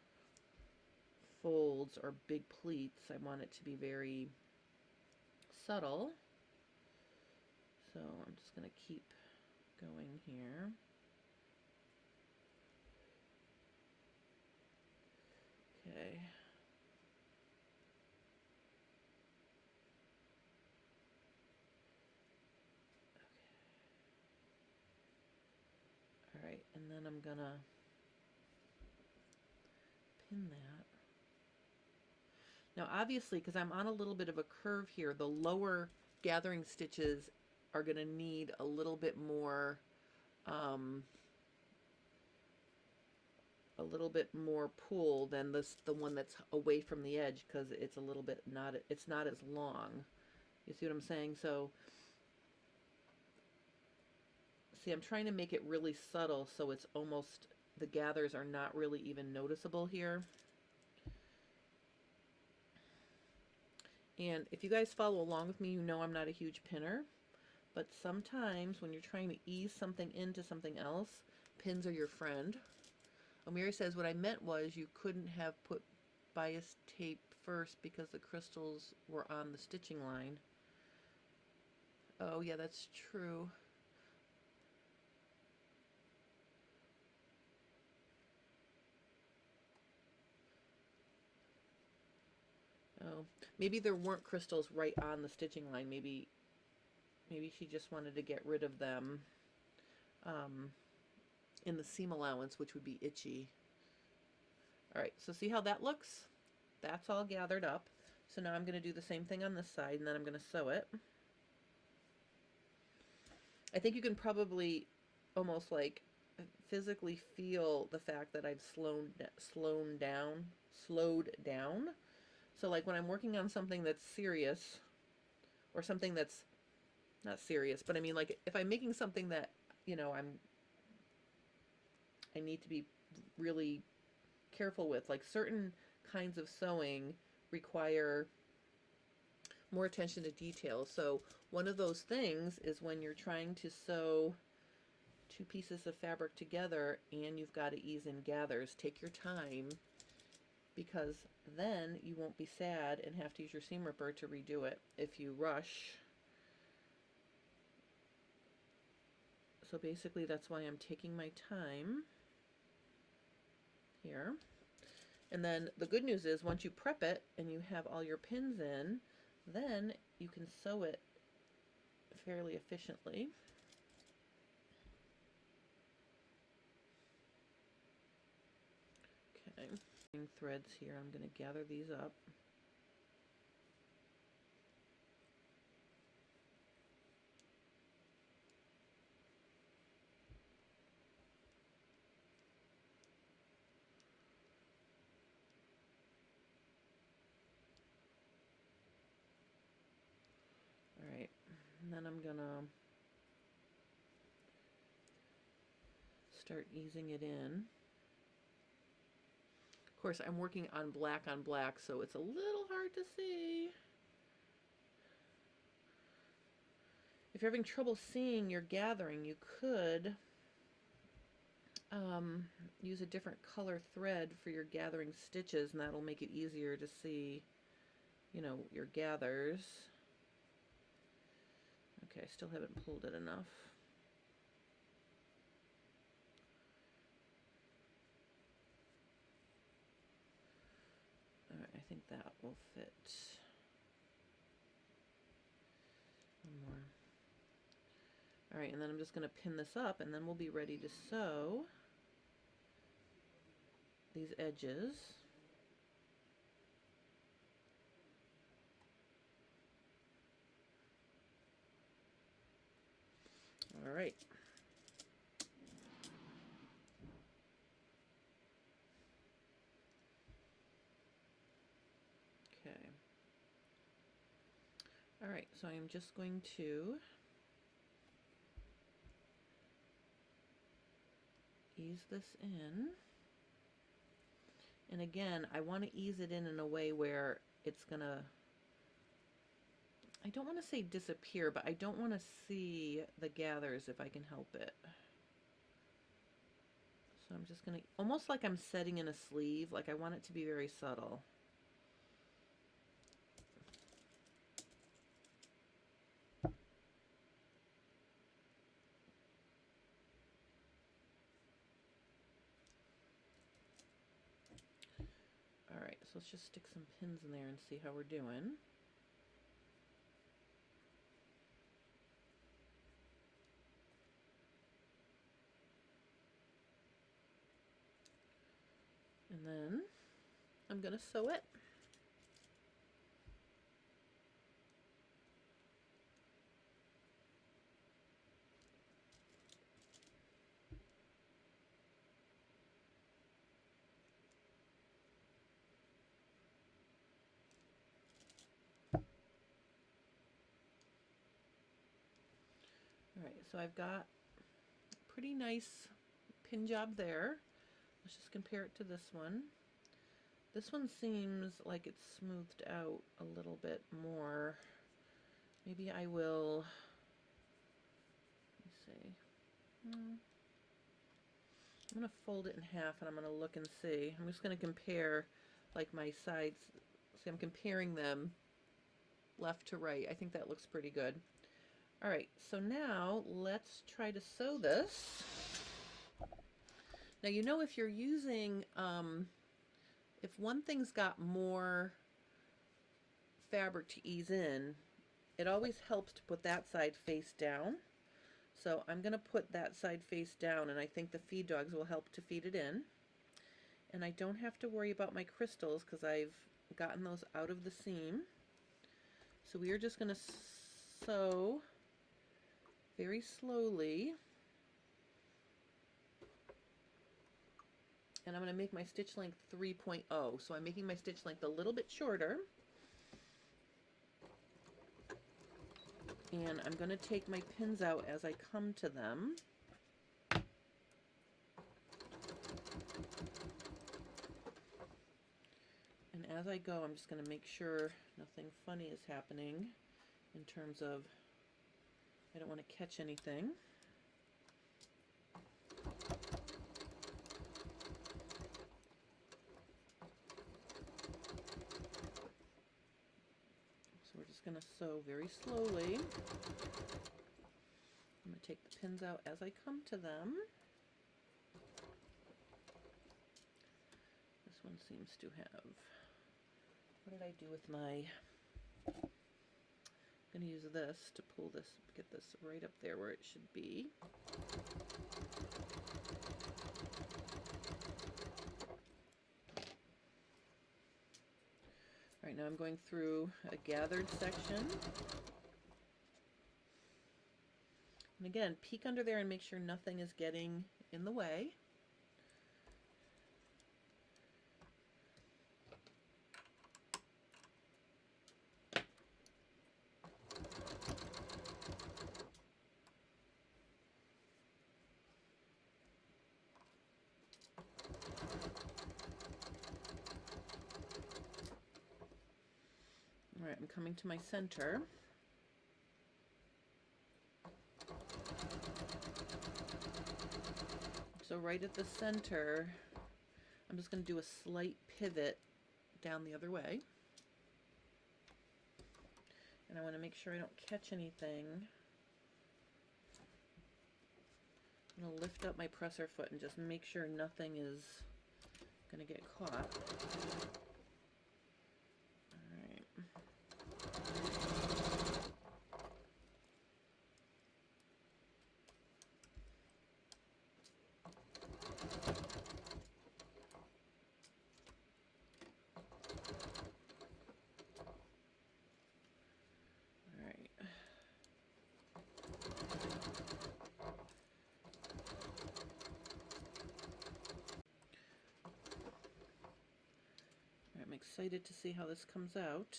A: folds or big pleats. I want it to be very subtle. So I'm just going to keep going here. Okay. All right, and then I'm going to pin that. Now obviously, because I'm on a little bit of a curve here, the lower gathering stitches are going to need a little bit more pull than the one that's away from the edge, because it's a little bit it's not as long. You see what I'm saying? So see, I'm trying to make it really subtle, so it's almost, the gathers are not really even noticeable here. And if you guys follow along with me, you know I'm not a huge pinner, but sometimes when you're trying to ease something into something else, pins are your friend. Mary says, what I meant was you couldn't have put bias tape first because the crystals were on the stitching line. Oh yeah, that's true. Oh, maybe there weren't crystals right on the stitching line. Maybe she just wanted to get rid of them in the seam allowance, which would be itchy. All right, so see how that looks? That's all gathered up. So now I'm going to do the same thing on this side, and then I'm going to sew it. I think you can probably almost like physically feel the fact that I've slowed down. So like when I'm working on something that's serious, or something that's not serious, but I mean, like if I'm making something that, you know, I need to be really careful with, like certain kinds of sewing require more attention to detail. So one of those things is when you're trying to sew two pieces of fabric together and you've got to ease in gathers. Take your time, because then you won't be sad and have to use your seam ripper to redo it if you rush. So basically that's why I'm taking my time here. And then the good news is, once you prep it and you have all your pins in, then you can sew it fairly efficiently. Okay. threads here. I'm going to gather these up. All right, and then I'm gonna start easing it in. Of course, I'm working on black, so it's a little hard to see. If you're having trouble seeing your gathering, you could use a different color thread for your gathering stitches, and that'll make it easier to see, you know, your gathers. Okay, I still haven't pulled it enough. All right, I think that will fit. One more. All right, and then I'm just going to pin this up, and then we'll be ready to sew these edges. All right. Okay. All right, so I'm just going to ease this in. And again, I want to ease it in a way where it's gonna, I don't want to say disappear, but I don't want to see the gathers if I can help it. So I'm just gonna, almost like I'm setting in a sleeve, like I want it to be very subtle. All right, so let's just stick some pins in there and see how we're doing. And then I'm going to sew it. All right, so I've got a pretty nice pin job there. Let's just compare it to this one. This one seems like it's smoothed out a little bit more. Maybe I will, let me see. I'm going to fold it in half and I'm going to look and see. I'm just going to compare like my sides. See, I'm comparing them left to right. I think that looks pretty good. All right, so now let's try to sew this. Now, you know, if you're using, if one thing's got more fabric to ease in, it always helps to put that side face down. So I'm going to put that side face down, and I think the feed dogs will help to feed it in. And I don't have to worry about my crystals because I've gotten those out of the seam. So we are just going to sew very slowly. And I'm going to make my stitch length 3.0. So I'm making my stitch length a little bit shorter. And I'm going to take my pins out as I come to them. And as I go, I'm just going to make sure nothing funny is happening in terms of, I don't want to catch anything. So we're just going to sew very slowly. I'm going to take the pins out as I come to them. This one seems to have, what did I do with my, I'm going to use this to pull this, get this right up there where it should be. Right now I'm going through a gathered section. And again, peek under there and make sure nothing is getting in the way. All right, I'm coming to my center. So right at the center, I'm just going to do a slight pivot down the other way. And I want to make sure I don't catch anything. I'm going to lift up my presser foot and just make sure nothing is going to get caught. I'm excited to see how this comes out.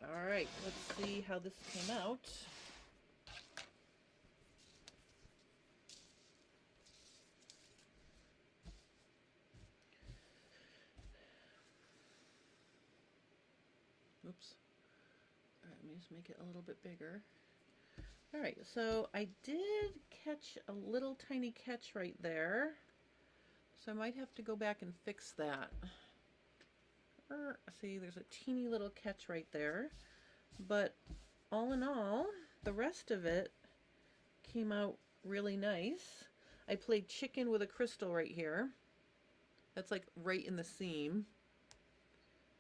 A: All right, let's see how this came out. Oops. All right, let me just make it a little bit bigger. All right, so I did catch a little tiny catch right there. So I might have to go back and fix that. See, there's a teeny little catch right there. But all in all, the rest of it came out really nice. I played chicken with a crystal right here. That's like right in the seam.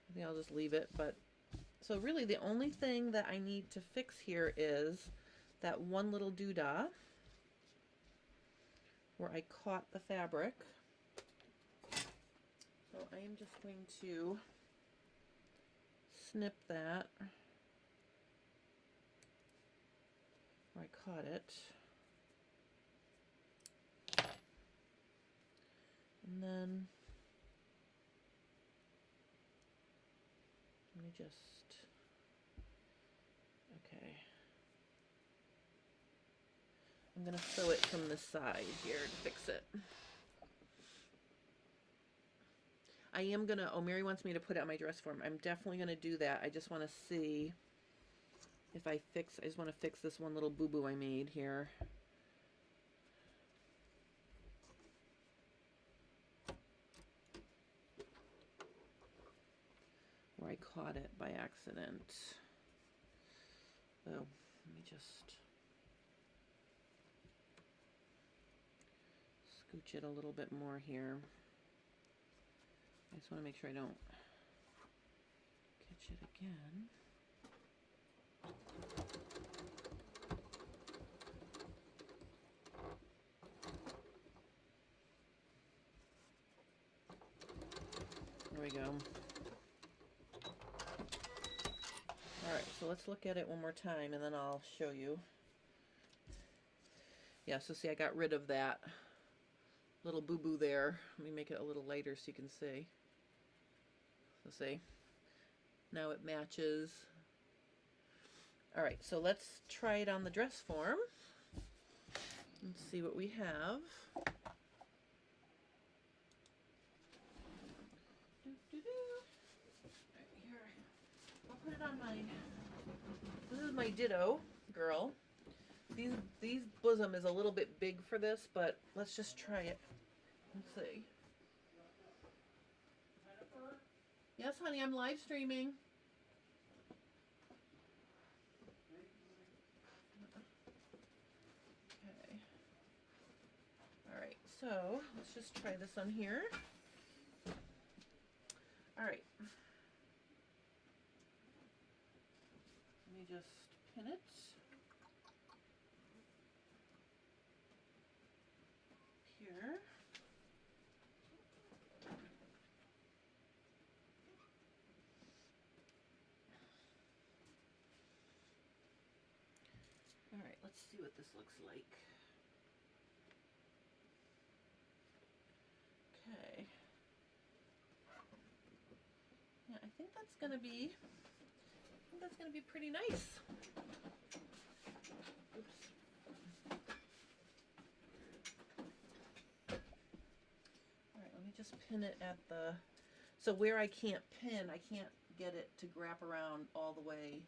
A: I think I'll just leave it, but so really the only thing that I need to fix here is that one little doodah where I caught the fabric. So I am just going to snip that where I caught it. And then let me just, okay. I'm going to sew it from the side here to fix it. I am going to, oh, Mary wants me to put out my dress form. I'm definitely going to do that. I just want to see if I just want to fix this one little boo-boo I made here. Where I caught it by accident. So, let me just scooch it a little bit more here. I just want to make sure I don't catch it again. There we go. Alright, so let's look at it one more time and then I'll show you. Yeah, so see, I got rid of that little boo-boo there. Let me make it a little lighter so you can see. So see, now it matches. Alright, so let's try it on the dress form and see what we have. Right here. I'll put it on my, this is my Ditto girl. These bosom is a little bit big for this, but let's just try it. Let's see. Yes, honey, I'm live streaming. Okay. All right, so let's just try this on here. All right. Let me just pin it. let's see what this looks like. Okay. Yeah, I think that's gonna be pretty nice. Oops. All right, let me just pin it at the, so where I can't pin, I can't get it to wrap around all the way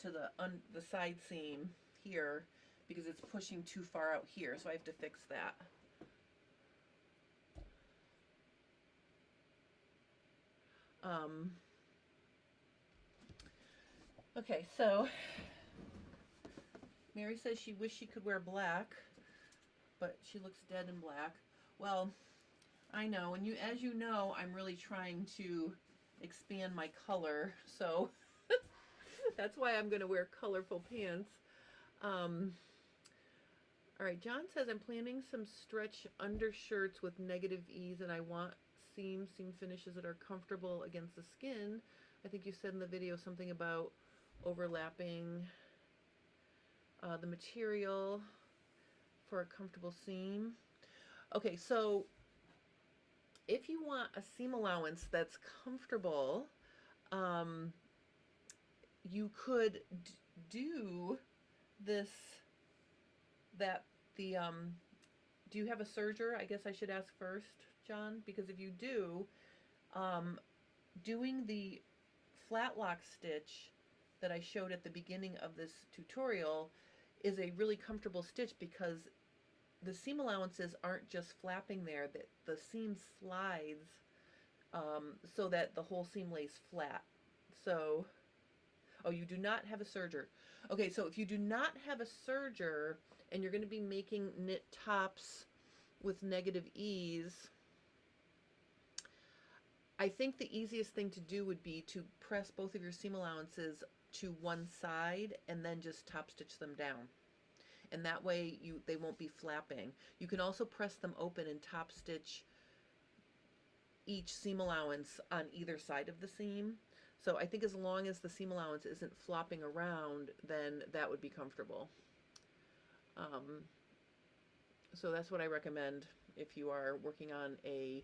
A: to the side seam here because it's pushing too far out here, so I have to fix that. Okay, so Mary says she wished she could wear black, but she looks dead in black. Well, I know, and as you know, I'm really trying to expand my color, so that's why I'm going to wear colorful pants. All right, John says I'm planning some stretch undershirts with negative ease, and I want seam finishes that are comfortable against the skin. I think you said in the video something about overlapping the material for a comfortable seam. Okay, so if you want a seam allowance that's comfortable, you could do this, do you have a serger? I guess I should ask first, John, because if you do, doing the flat lock stitch that I showed at the beginning of this tutorial is a really comfortable stitch because the seam allowances aren't just flapping there, that the seam slides so that the whole seam lays flat. So, oh, you do not have a serger. Okay, so if you do not have a serger and you're going to be making knit tops with negative ease, I think the easiest thing to do would be to press both of your seam allowances to one side and then just top stitch them down. And that way they won't be flapping. You can also press them open and top stitch each seam allowance on either side of the seam. So I think as long as the seam allowance isn't flopping around, then that would be comfortable. So that's what I recommend if you are working on a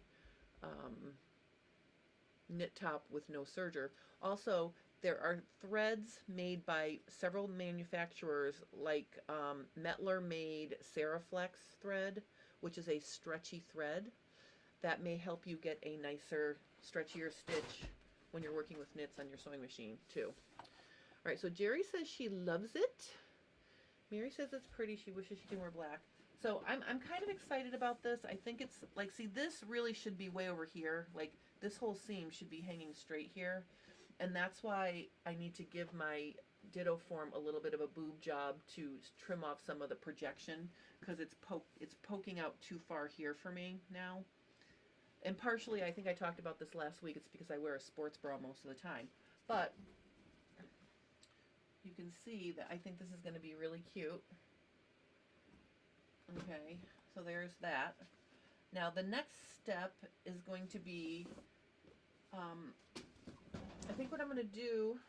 A: knit top with no serger. Also, there are threads made by several manufacturers, like Metler made Seraflex thread, which is a stretchy thread that may help you get a nicer, stretchier stitch when you're working with knits on your sewing machine too. All right, so Jerry says she loves it. Mary says it's pretty. She wishes she can wear black. So I'm kind of excited about this. I think it's like, see, this really should be way over here. Like this whole seam should be hanging straight here. And that's why I need to give my ditto form a little bit of a boob job to trim off some of the projection because it's poking out too far here for me now. And partially, I think I talked about this last week, it's because I wear a sports bra most of the time. But you can see that I think this is going to be really cute. Okay, so there's that. Now the next step is going to be, I think what I'm going to do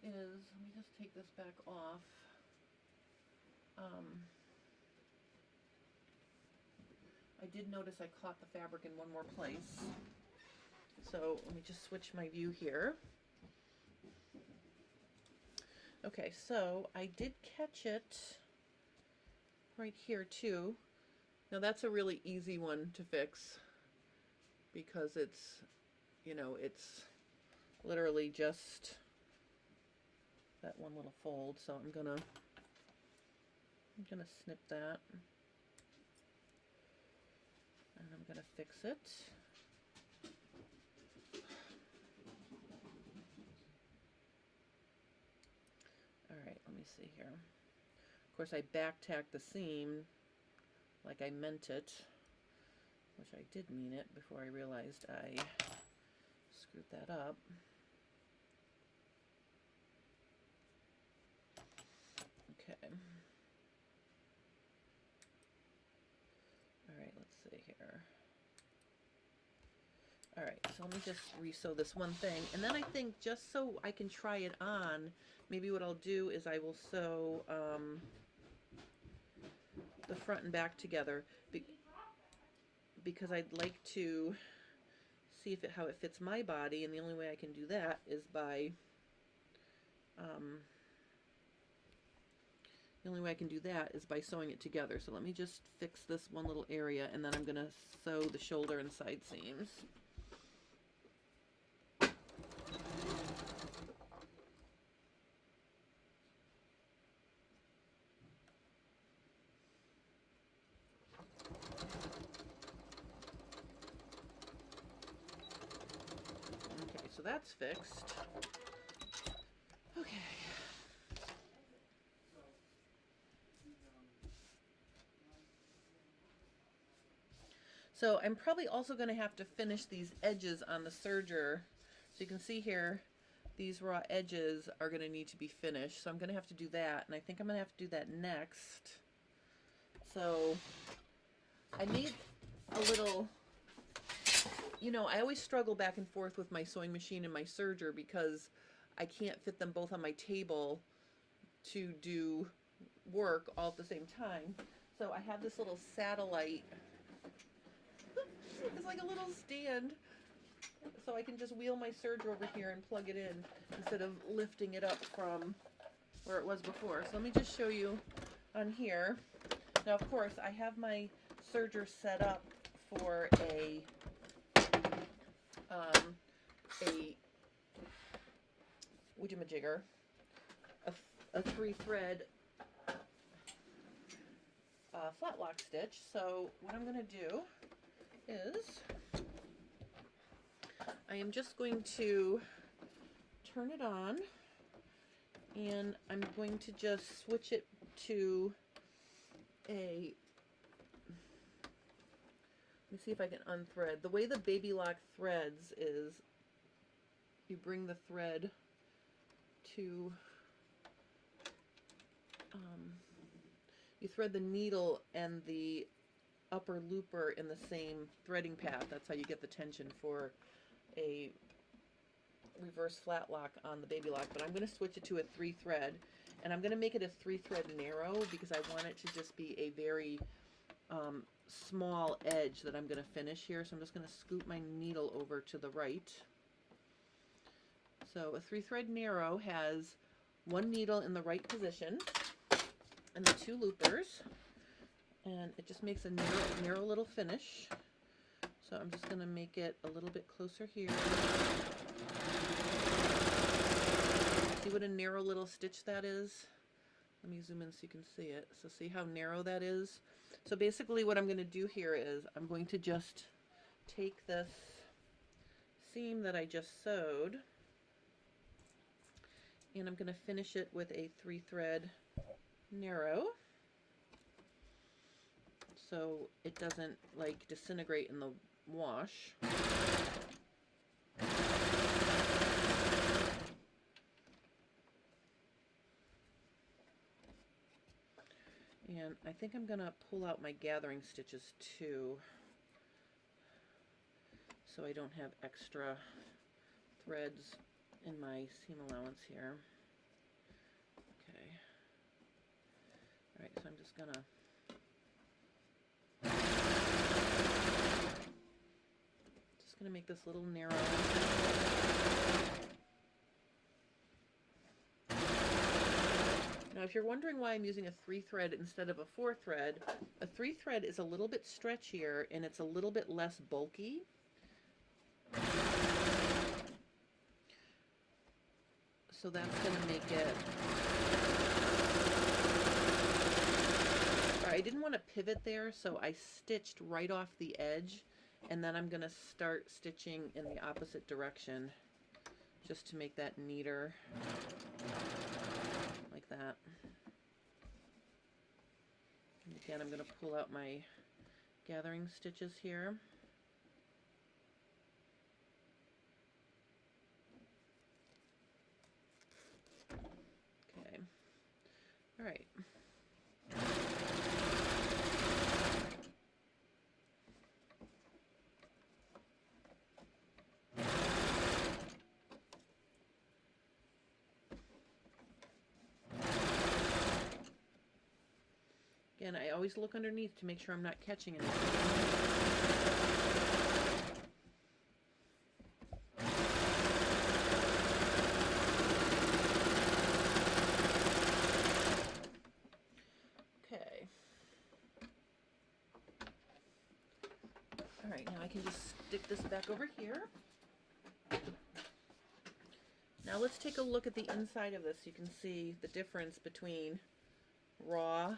A: is, let me just take this back off. I did notice I caught the fabric in one more place. So let me just switch my view here. Okay, so I did catch it right here too. Now that's a really easy one to fix because it's, you know, it's literally just that one little fold. So I'm gonna snip that and I'm gonna fix it. All right, let me see here. Of course, I back tacked the seam like I meant it, which I did mean it before I realized I screwed that up. Okay. All right, let's see here. All right, so let me just re-sew this one thing, and then I think just so I can try it on, maybe what I'll do is I will sew the front and back together because I'd like to see how it fits my body, and the only way I can do that is by sewing it together. So let me just fix this one little area, and then I'm going to sew the shoulder and side seams. Okay, so that's fixed. Okay. So I'm probably also going to have to finish these edges on the serger. So you can see here, these raw edges are going to need to be finished. So I'm going to have to do that, and I think I'm going to have to do that next. So I made a little, you know, I always struggle back and forth with my sewing machine and my serger because I can't fit them both on my table to do work all at the same time. So I have this little satellite. It's like a little stand, so I can just wheel my serger over here and plug it in instead of lifting it up from where it was before. So let me just show you on here. Now, of course, I have my serger set up for a whatchamajigger, a 3-thread flat lock stitch. So what I'm going to do is I am just going to turn it on, and I'm going to just switch it to a, let me see if I can unthread. The way the baby lock threads is you bring the thread to, you thread the needle and the upper looper in the same threading path. That's how you get the tension for a reverse flat lock on the baby lock. But I'm going to switch it to a 3-thread, and I'm going to make it a 3-thread narrow because I want it to just be a very small edge that I'm going to finish here. So I'm just going to scoot my needle over to the right. So a 3-thread narrow has one needle in the right position and the 2 loopers. And it just makes a narrow little finish. So I'm just going to make it a little bit closer here. See what a narrow little stitch that is? Let me zoom in so you can see it. So see how narrow that is? So basically what I'm going to do here is I'm going to just take this seam that I just sewed, and I'm going to finish it with a 3-thread narrow, so it doesn't like disintegrate in the wash. And I think I'm going to pull out my gathering stitches too, so I don't have extra threads in my seam allowance here. Okay. Alright, so I'm just going to make this little narrow. Now, if you're wondering why I'm using a 3-thread instead of a 4-thread, a 3-thread is a little bit stretchier and it's a little bit less bulky. So that's going to make it... I didn't want to pivot there, so I stitched right off the edge, and then I'm going to start stitching in the opposite direction just to make that neater, like that. And again, I'm going to pull out my gathering stitches here. Okay. All right. And I always look underneath to make sure I'm not catching it. Okay. All right, now I can just stick this back over here. Now let's take a look at the inside of this. You can see the difference between raw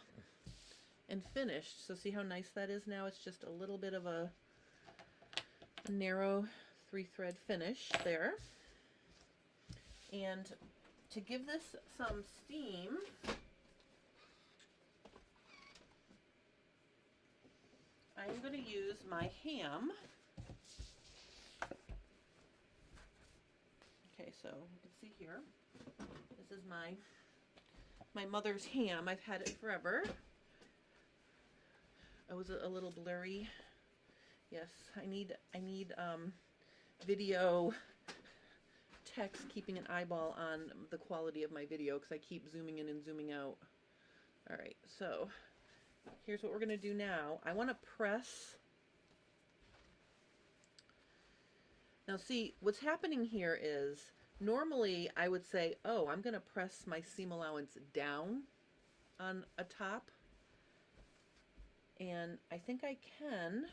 A: and finished. So see how nice that is now? It's just a little bit of a narrow 3-thread finish there. And to give this some steam, I'm going to use my ham. Okay, so you can see here, this is my mother's ham. I've had it forever. It was a little blurry. Yes, I need video text keeping an eyeball on the quality of my video because I keep zooming in and zooming out. All right, so here's what we're going to do now. I want to press. Now see, what's happening here is normally I would say, oh, I'm going to press my seam allowance down on a top. And I think I can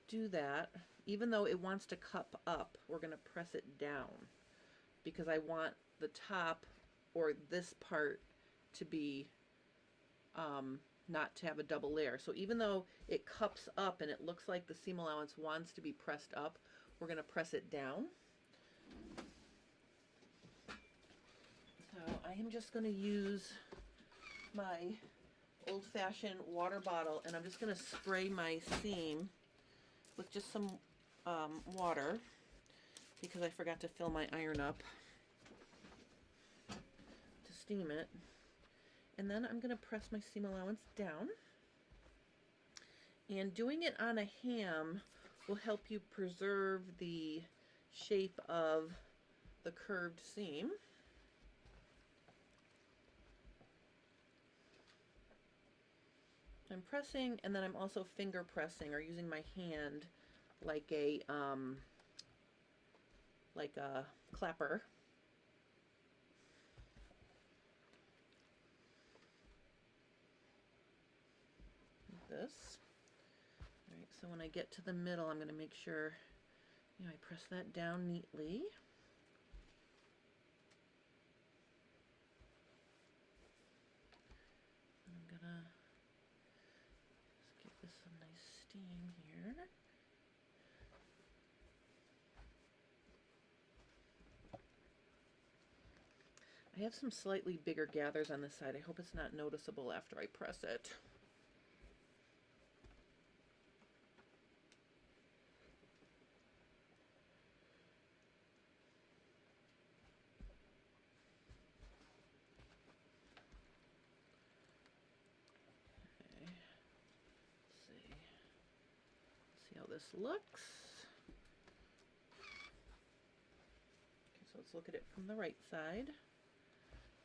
A: do that. Even though it wants to cup up, we're going to press it down because I want the top or this part to be not to have a double layer. So even though it cups up and it looks like the seam allowance wants to be pressed up, we're going to press it down. So I am just going to use my old-fashioned water bottle and I'm just going to spray my seam with just some water because I forgot to fill my iron up to steam it. And then I'm going to press my seam allowance down. And doing it on a ham will help you preserve the shape of the curved seam. I'm pressing, and then I'm also finger pressing or using my hand like a clapper. Like this. All right, so when I get to the middle, I'm going to make sure, I press that down neatly. And I'm gonna just give this some nice steam here. I have some slightly bigger gathers on this side. I hope it's not noticeable after I press it. Okay. Let's see how this looks. Okay, so let's look at it from the right side.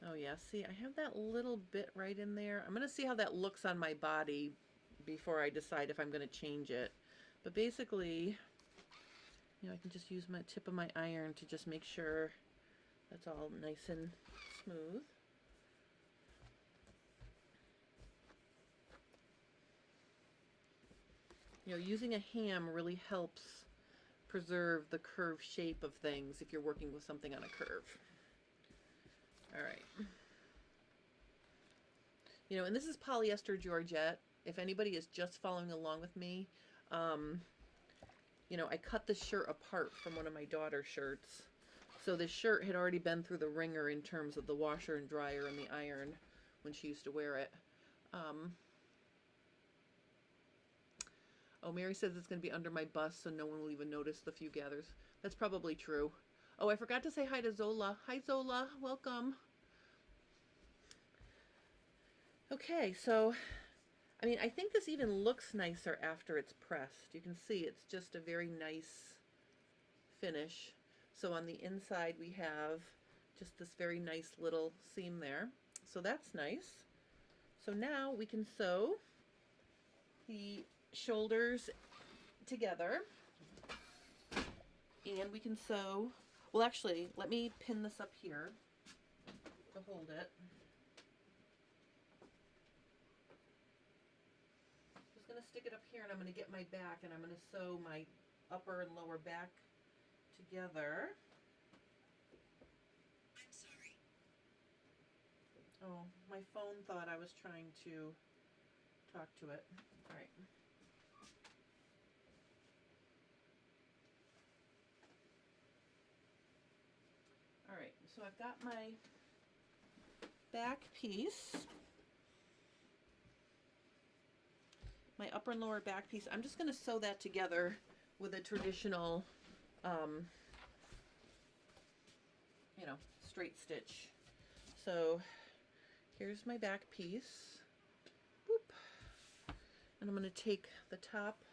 A: Oh yeah, see, I have that little bit right in there. I'm going to see how that looks on my body before I decide if I'm going to change it. But basically, I can just use my tip of my iron to just make sure that's all nice and smooth. Using a ham really helps preserve the curved shape of things if you're working with something on a curve. All right. And this is polyester georgette. If anybody is just following along with me, I cut this shirt apart from one of my daughter's shirts. So this shirt had already been through the ringer in terms of the washer and dryer and the iron when she used to wear it. Oh, Mary says it's going to be under my bust so no one will even notice the few gathers. That's probably true. Oh, I forgot to say hi to Zola. Hi, Zola. Welcome. Okay, so, I think this even looks nicer after it's pressed. You can see it's just a very nice finish. So on the inside we have just this very nice little seam there. So that's nice. So now we can sew the shoulders together, and we can sew, well actually, let me pin this up here to hold it. Just going to stick it up here, and I'm going to get my back, and I'm going to sew my upper and lower back together.
C: I'm sorry.
A: Oh, my phone thought I was trying to talk to it. All right. All right, so I've got my back piece, my upper and lower back piece. I'm just going to sew that together with a traditional, you know, straight stitch. So here's my back piece. Boop. And I'm going to take the top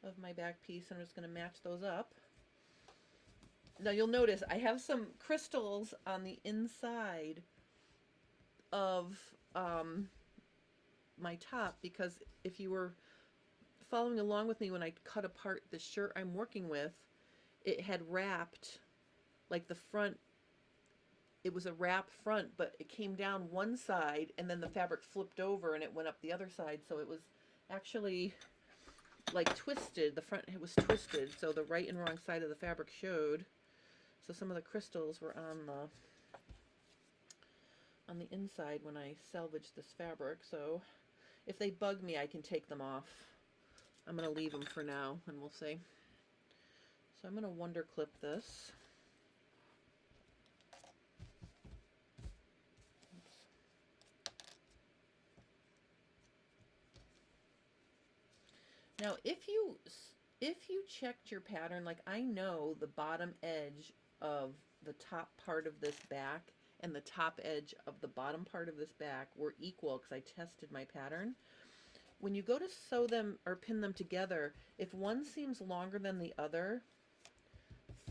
A: of my back piece and I'm just going to match those up. Now you'll notice I have some crystals on the inside of my top, because if you were following along with me when I cut apart the shirt I'm working with, it had wrapped, like the front, it was a wrap front, but it came down one side and then the fabric flipped over and it went up the other side, so it was actually like twisted. The front was twisted, so the right and wrong side of the fabric showed. So some of the crystals were on the inside when I salvaged this fabric. So if they bug me, I can take them off. I'm going to leave them for now, and we'll see. So I'm going to wonder clip this. Now, if you checked your pattern, like I know the bottom edge of the top part of this back and the top edge of the bottom part of this back were equal because I tested my pattern. When you go to sew them or pin them together, if one seems longer than the other,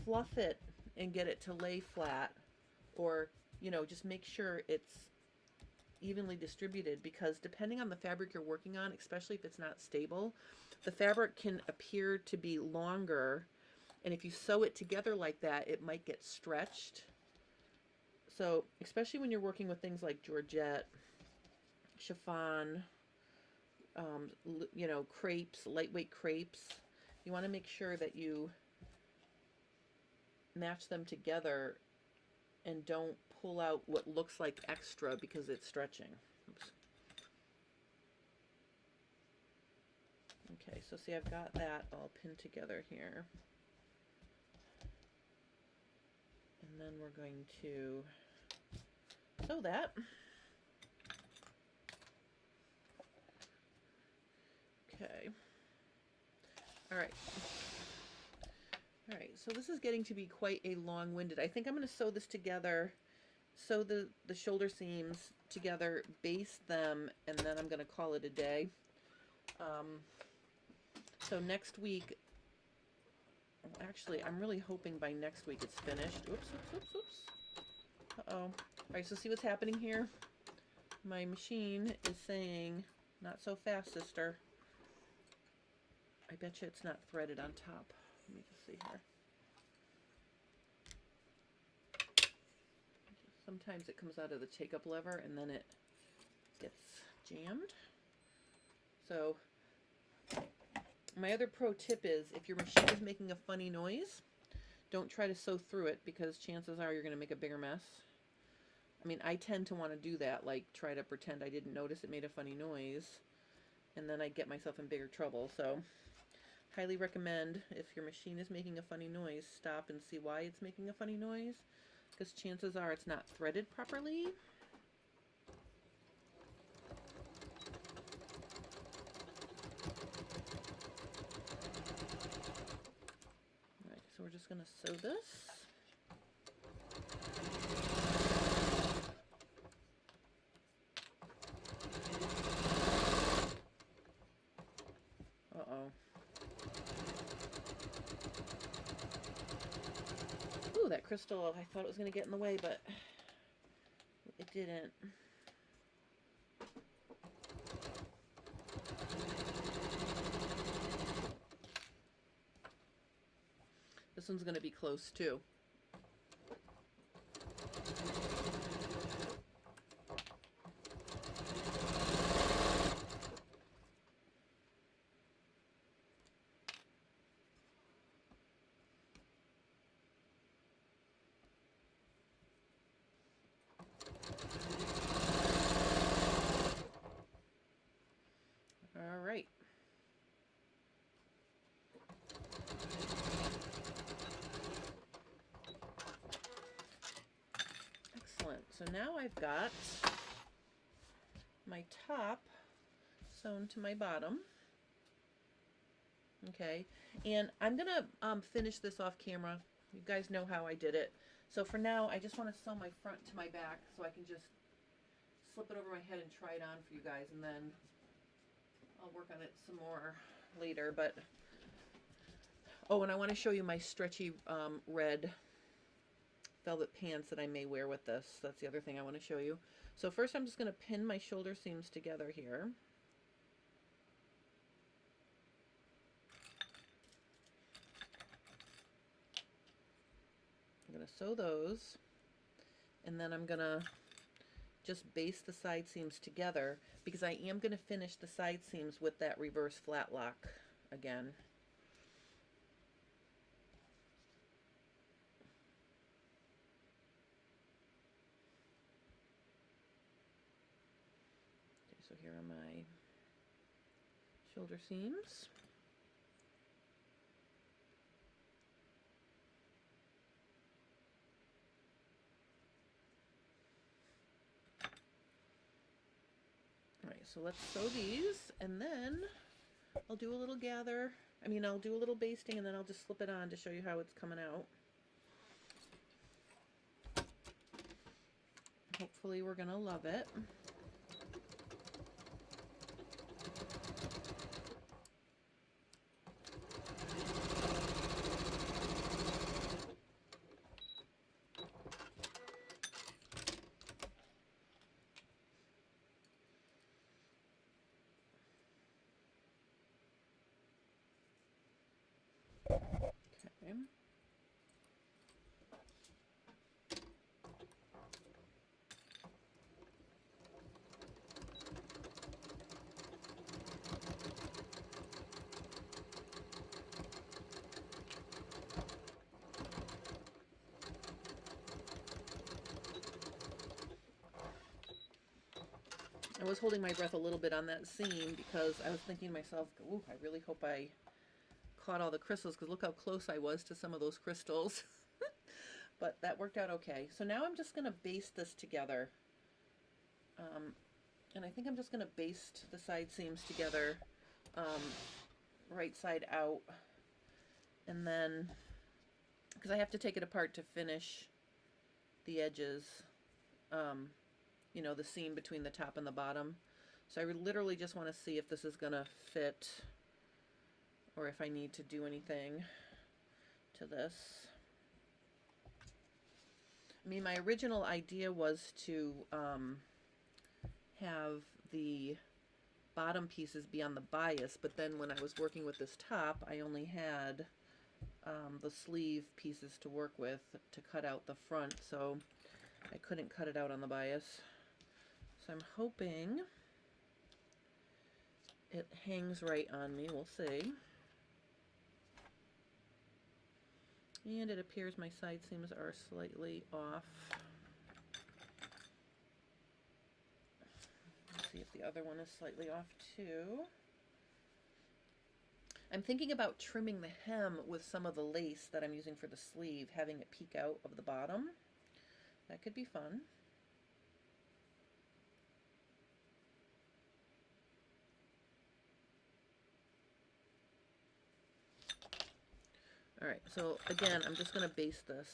A: fluff it and get it to lay flat, or, you know, just make sure it's evenly distributed, because depending on the fabric you're working on, especially if it's not stable, the fabric can appear to be longer, and if you sew it together like that, it might get stretched. So especially when you're working with things like georgette, chiffon, you know, crepes, lightweight crepes, you want to make sure that you match them together and don't pull out what looks like extra because it's stretching. Oops. Okay, so see, I've got that all pinned together here. And then we're going to sew that. Okay. All right. All right, so this is getting to be quite a long-winded. I think I'm going to sew this together, sew the shoulder seams together, baste them, and then I'm going to call it a day. So next week, actually, I'm really hoping by next week it's finished. Oops, oops, oops, oops. Uh-oh. All right, so see what's happening here? My machine is saying, not so fast, sister. I bet you it's not threaded on top. Let me just see here. Sometimes it comes out of the take-up lever and then it gets jammed. So my other pro tip is, if your machine is making a funny noise, don't try to sew through it, because chances are you're going to make a bigger mess. I mean, I tend to want to do that, like try to pretend I didn't notice it made a funny noise, and then I get myself in bigger trouble. So highly recommend, if your machine is making a funny noise, stop and see why it's making a funny noise, because chances are it's not threaded properly. Alright, so we're just going to sew this. Uh-oh. Ooh, that crystal, I thought it was going to get in the way, but it didn't. This one's going to be close too. All right. Excellent. So now I've got my top sewn to my bottom. Okay, and I'm gonna finish this off camera. You guys know how I did it. So for now, I just want to sew my front to my back so I can just slip it over my head and try it on for you guys, and then I'll work on it some more later. But oh, and I want to show you my stretchy red velvet pants that I may wear with this. That's the other thing I want to show you. So first I'm just going to pin my shoulder seams together here. I'm going to sew those, and then I'm going to just baste the side seams together because I am going to finish the side seams with that reverse flat lock again. Okay, so here are my shoulder seams. So let's sew these, and then I'll do a little gather. I'll do a little basting, and then I'll just slip it on to show you how it's coming out. Hopefully we're gonna love it. Okay. I was holding my breath a little bit on that seam because I was thinking to myself, ooh, I really hope I caught all the crystals, because look how close I was to some of those crystals. But that worked out okay. So now I'm just going to baste this together. And I think I'm just going to baste the side seams together, right side out. And then, because I have to take it apart to finish the edges, you know, the seam between the top and the bottom. So I literally just want to see if this is going to fit, or if I need to do anything to this. My original idea was to have the bottom pieces be on the bias, but then when I was working with this top, I only had the sleeve pieces to work with to cut out the front, so I couldn't cut it out on the bias. So I'm hoping it hangs right on me. We'll see. And it appears my side seams are slightly off. Let's see if the other one is slightly off too. I'm thinking about trimming the hem with some of the lace that I'm using for the sleeve, having it peek out of the bottom. That could be fun. All right, so again, I'm just going to baste this.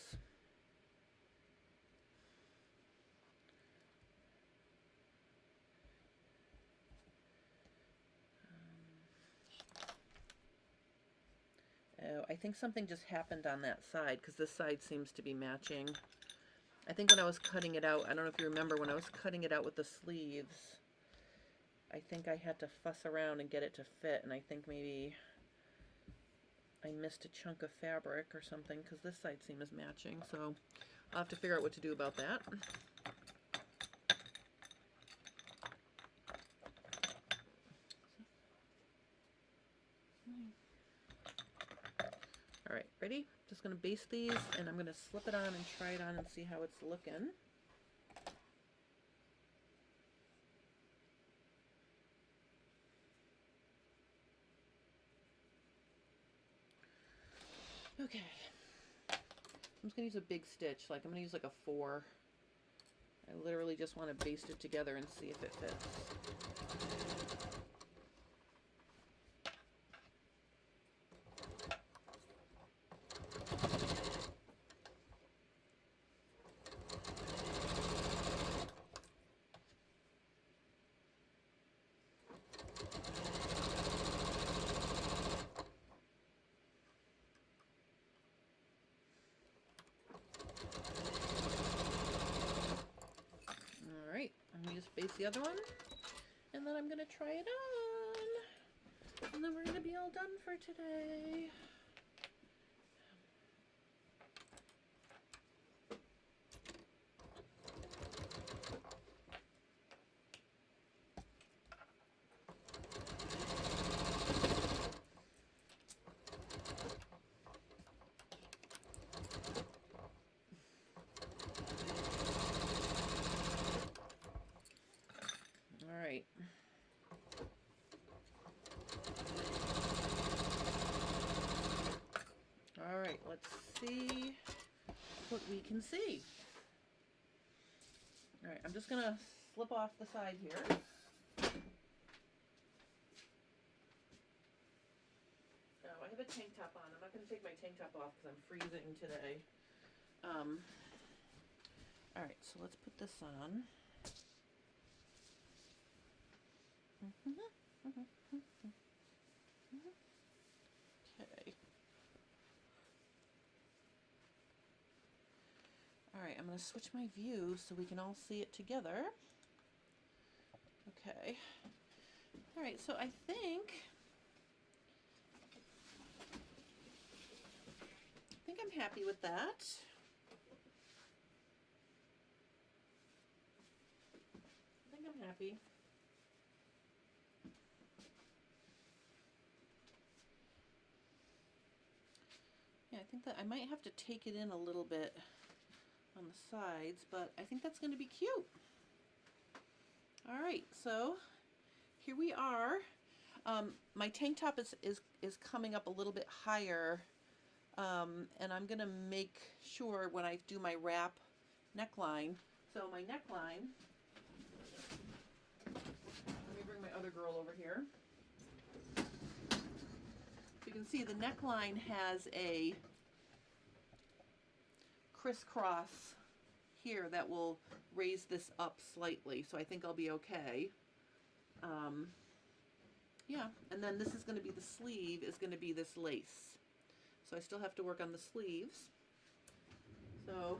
A: Oh, I think something just happened on that side, because this side seems to be matching. I think when I was cutting it out, I don't know if you remember, when I was cutting it out with the sleeves, I think I had to fuss around and get it to fit, and I think maybe I missed a chunk of fabric or something, because this side seam is matching, so I'll have to figure out what to do about that. All right, ready? Just going to baste these, and I'm going to slip it on and try it on and see how it's looking. Okay. I'm just going to use a big stitch, like I'm going to use like a 4. I literally just want to baste it together and see if it fits. Alright, I'm going to just baste the other one, and then I'm going to try it on, and then we're going to be all done for today. Alright. Alright, let's see what we can see. Alright, I'm just going to slip off the side here. Oh, I have a tank top on. I'm not going to take my tank top off because I'm freezing today. Alright, so let's put this on. Okay. Alright, I'm going to switch my view so we can all see it together. Okay. Alright, so I think I'm happy with that. I think I'm happy. Yeah, I think that I might have to take it in a little bit on the sides, but I think that's going to be cute. All right, so here we are. My tank top is coming up a little bit higher, and I'm going to make sure when I do my wrap neckline. So my neckline, let me bring my other girl over here. You can see the neckline has a crisscross here that will raise this up slightly, so I think I'll be okay. Yeah, and then this is going to be the sleeve, is going to be this lace. So I still have to work on the sleeves. So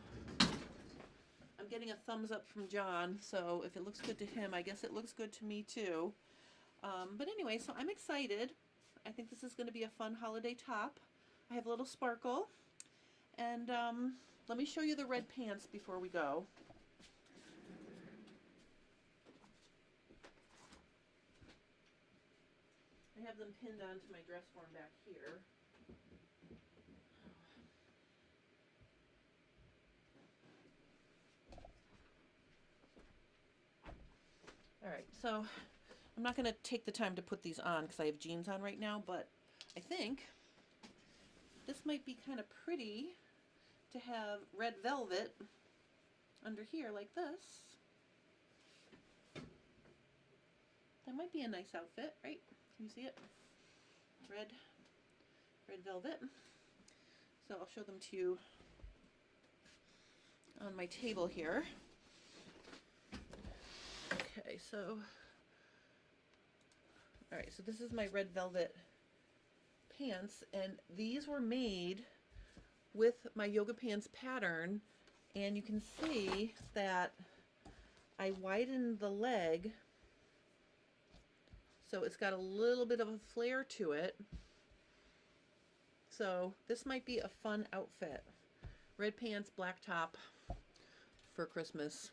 A: I'm getting a thumbs up from John, so if it looks good to him, I guess it looks good to me too. But anyway, so I'm excited. I think this is going to be a fun holiday top. I have a little sparkle. And let me show you the red pants before we go. I have them pinned onto my dress form back here. Alright, so I'm not going to take the time to put these on because I have jeans on right now, but I think this might be kind of pretty to have red velvet under here like this. That might be a nice outfit, right? Can you see it? Red velvet. So I'll show them to you on my table here. Okay, so, all right, so this is my red velvet pants, and these were made with my yoga pants pattern, and you can see that I widened the leg so it's got a little bit of a flare to it. So this might be a fun outfit. Red pants, black top for Christmas.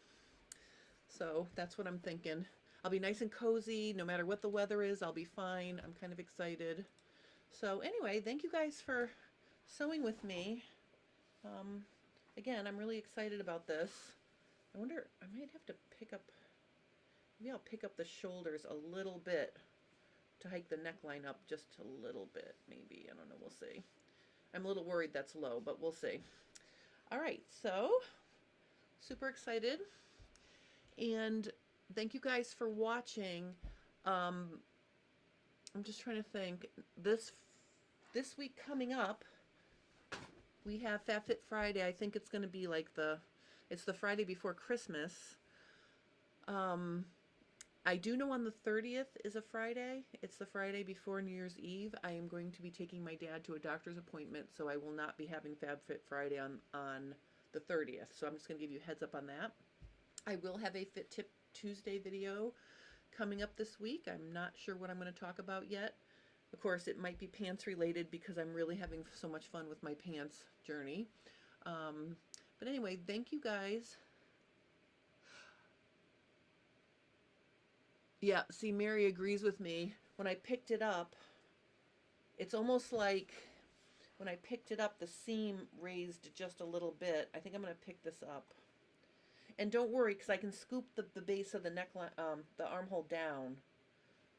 A: So that's what I'm thinking. I'll be nice and cozy. No matter what the weather is, I'll be fine. I'm kind of excited. So anyway, thank you guys for sewing with me. Again, I'm really excited about this. I wonder, I might have to pick up, maybe I'll pick up the shoulders a little bit to hike the neckline up just a little bit, maybe. I don't know, we'll see. I'm a little worried that's low, but we'll see. All right, so super excited. And thank you guys for watching. I'm just trying to think. This week coming up, we have FabFit Friday. I think it's going to be like it's the Friday before Christmas. I do know on the 30th is a Friday. It's the Friday before New Year's Eve. I am going to be taking my dad to a doctor's appointment, so I will not be having FabFit Friday on the 30th. So I'm just going to give you a heads up on that. I will have a Fit Tip Tuesday video coming up this week. I'm not sure what I'm going to talk about yet. Of course, it might be pants related because I'm really having so much fun with my pants journey. But anyway, thank you guys. Yeah, see, Mary agrees with me. When I picked it up, it's almost like when I picked it up, the seam raised just a little bit. I think I'm going to pick this up. And don't worry, because I can scoop the base of the neckline, the armhole down,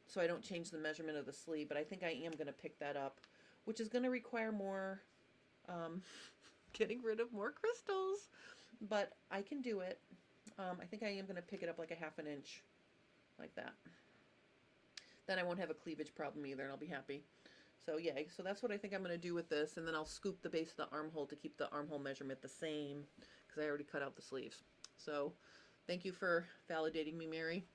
A: so I don't change the measurement of the sleeve. But I think I am going to pick that up, which is going to require more, getting rid of more crystals. But I can do it. I think I am going to pick it up like a 1/2 inch, like that. Then I won't have a cleavage problem either, and I'll be happy. So yay. So that's what I think I'm going to do with this, and then I'll scoop the base of the armhole to keep the armhole measurement the same, because I already cut out the sleeves. So thank you for validating me, Mary.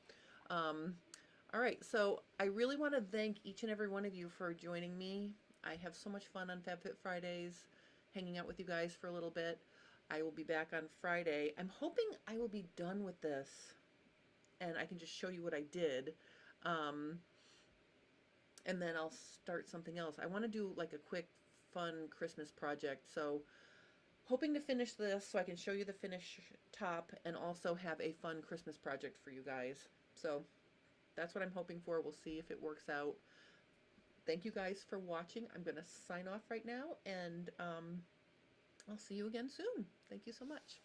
A: All right, so I really want to thank each and every one of you for joining me. I have so much fun on FabFit Fridays, hanging out with you guys for a little bit. I will be back on Friday. I'm hoping I will be done with this and I can just show you what I did. And then I'll start something else. I want to do like a quick, fun Christmas project. So hoping to finish this so I can show you the finished top and also have a fun Christmas project for you guys. So that's what I'm hoping for. We'll see if it works out. Thank you guys for watching. I'm going to sign off right now, and I'll see you again soon. Thank you so much.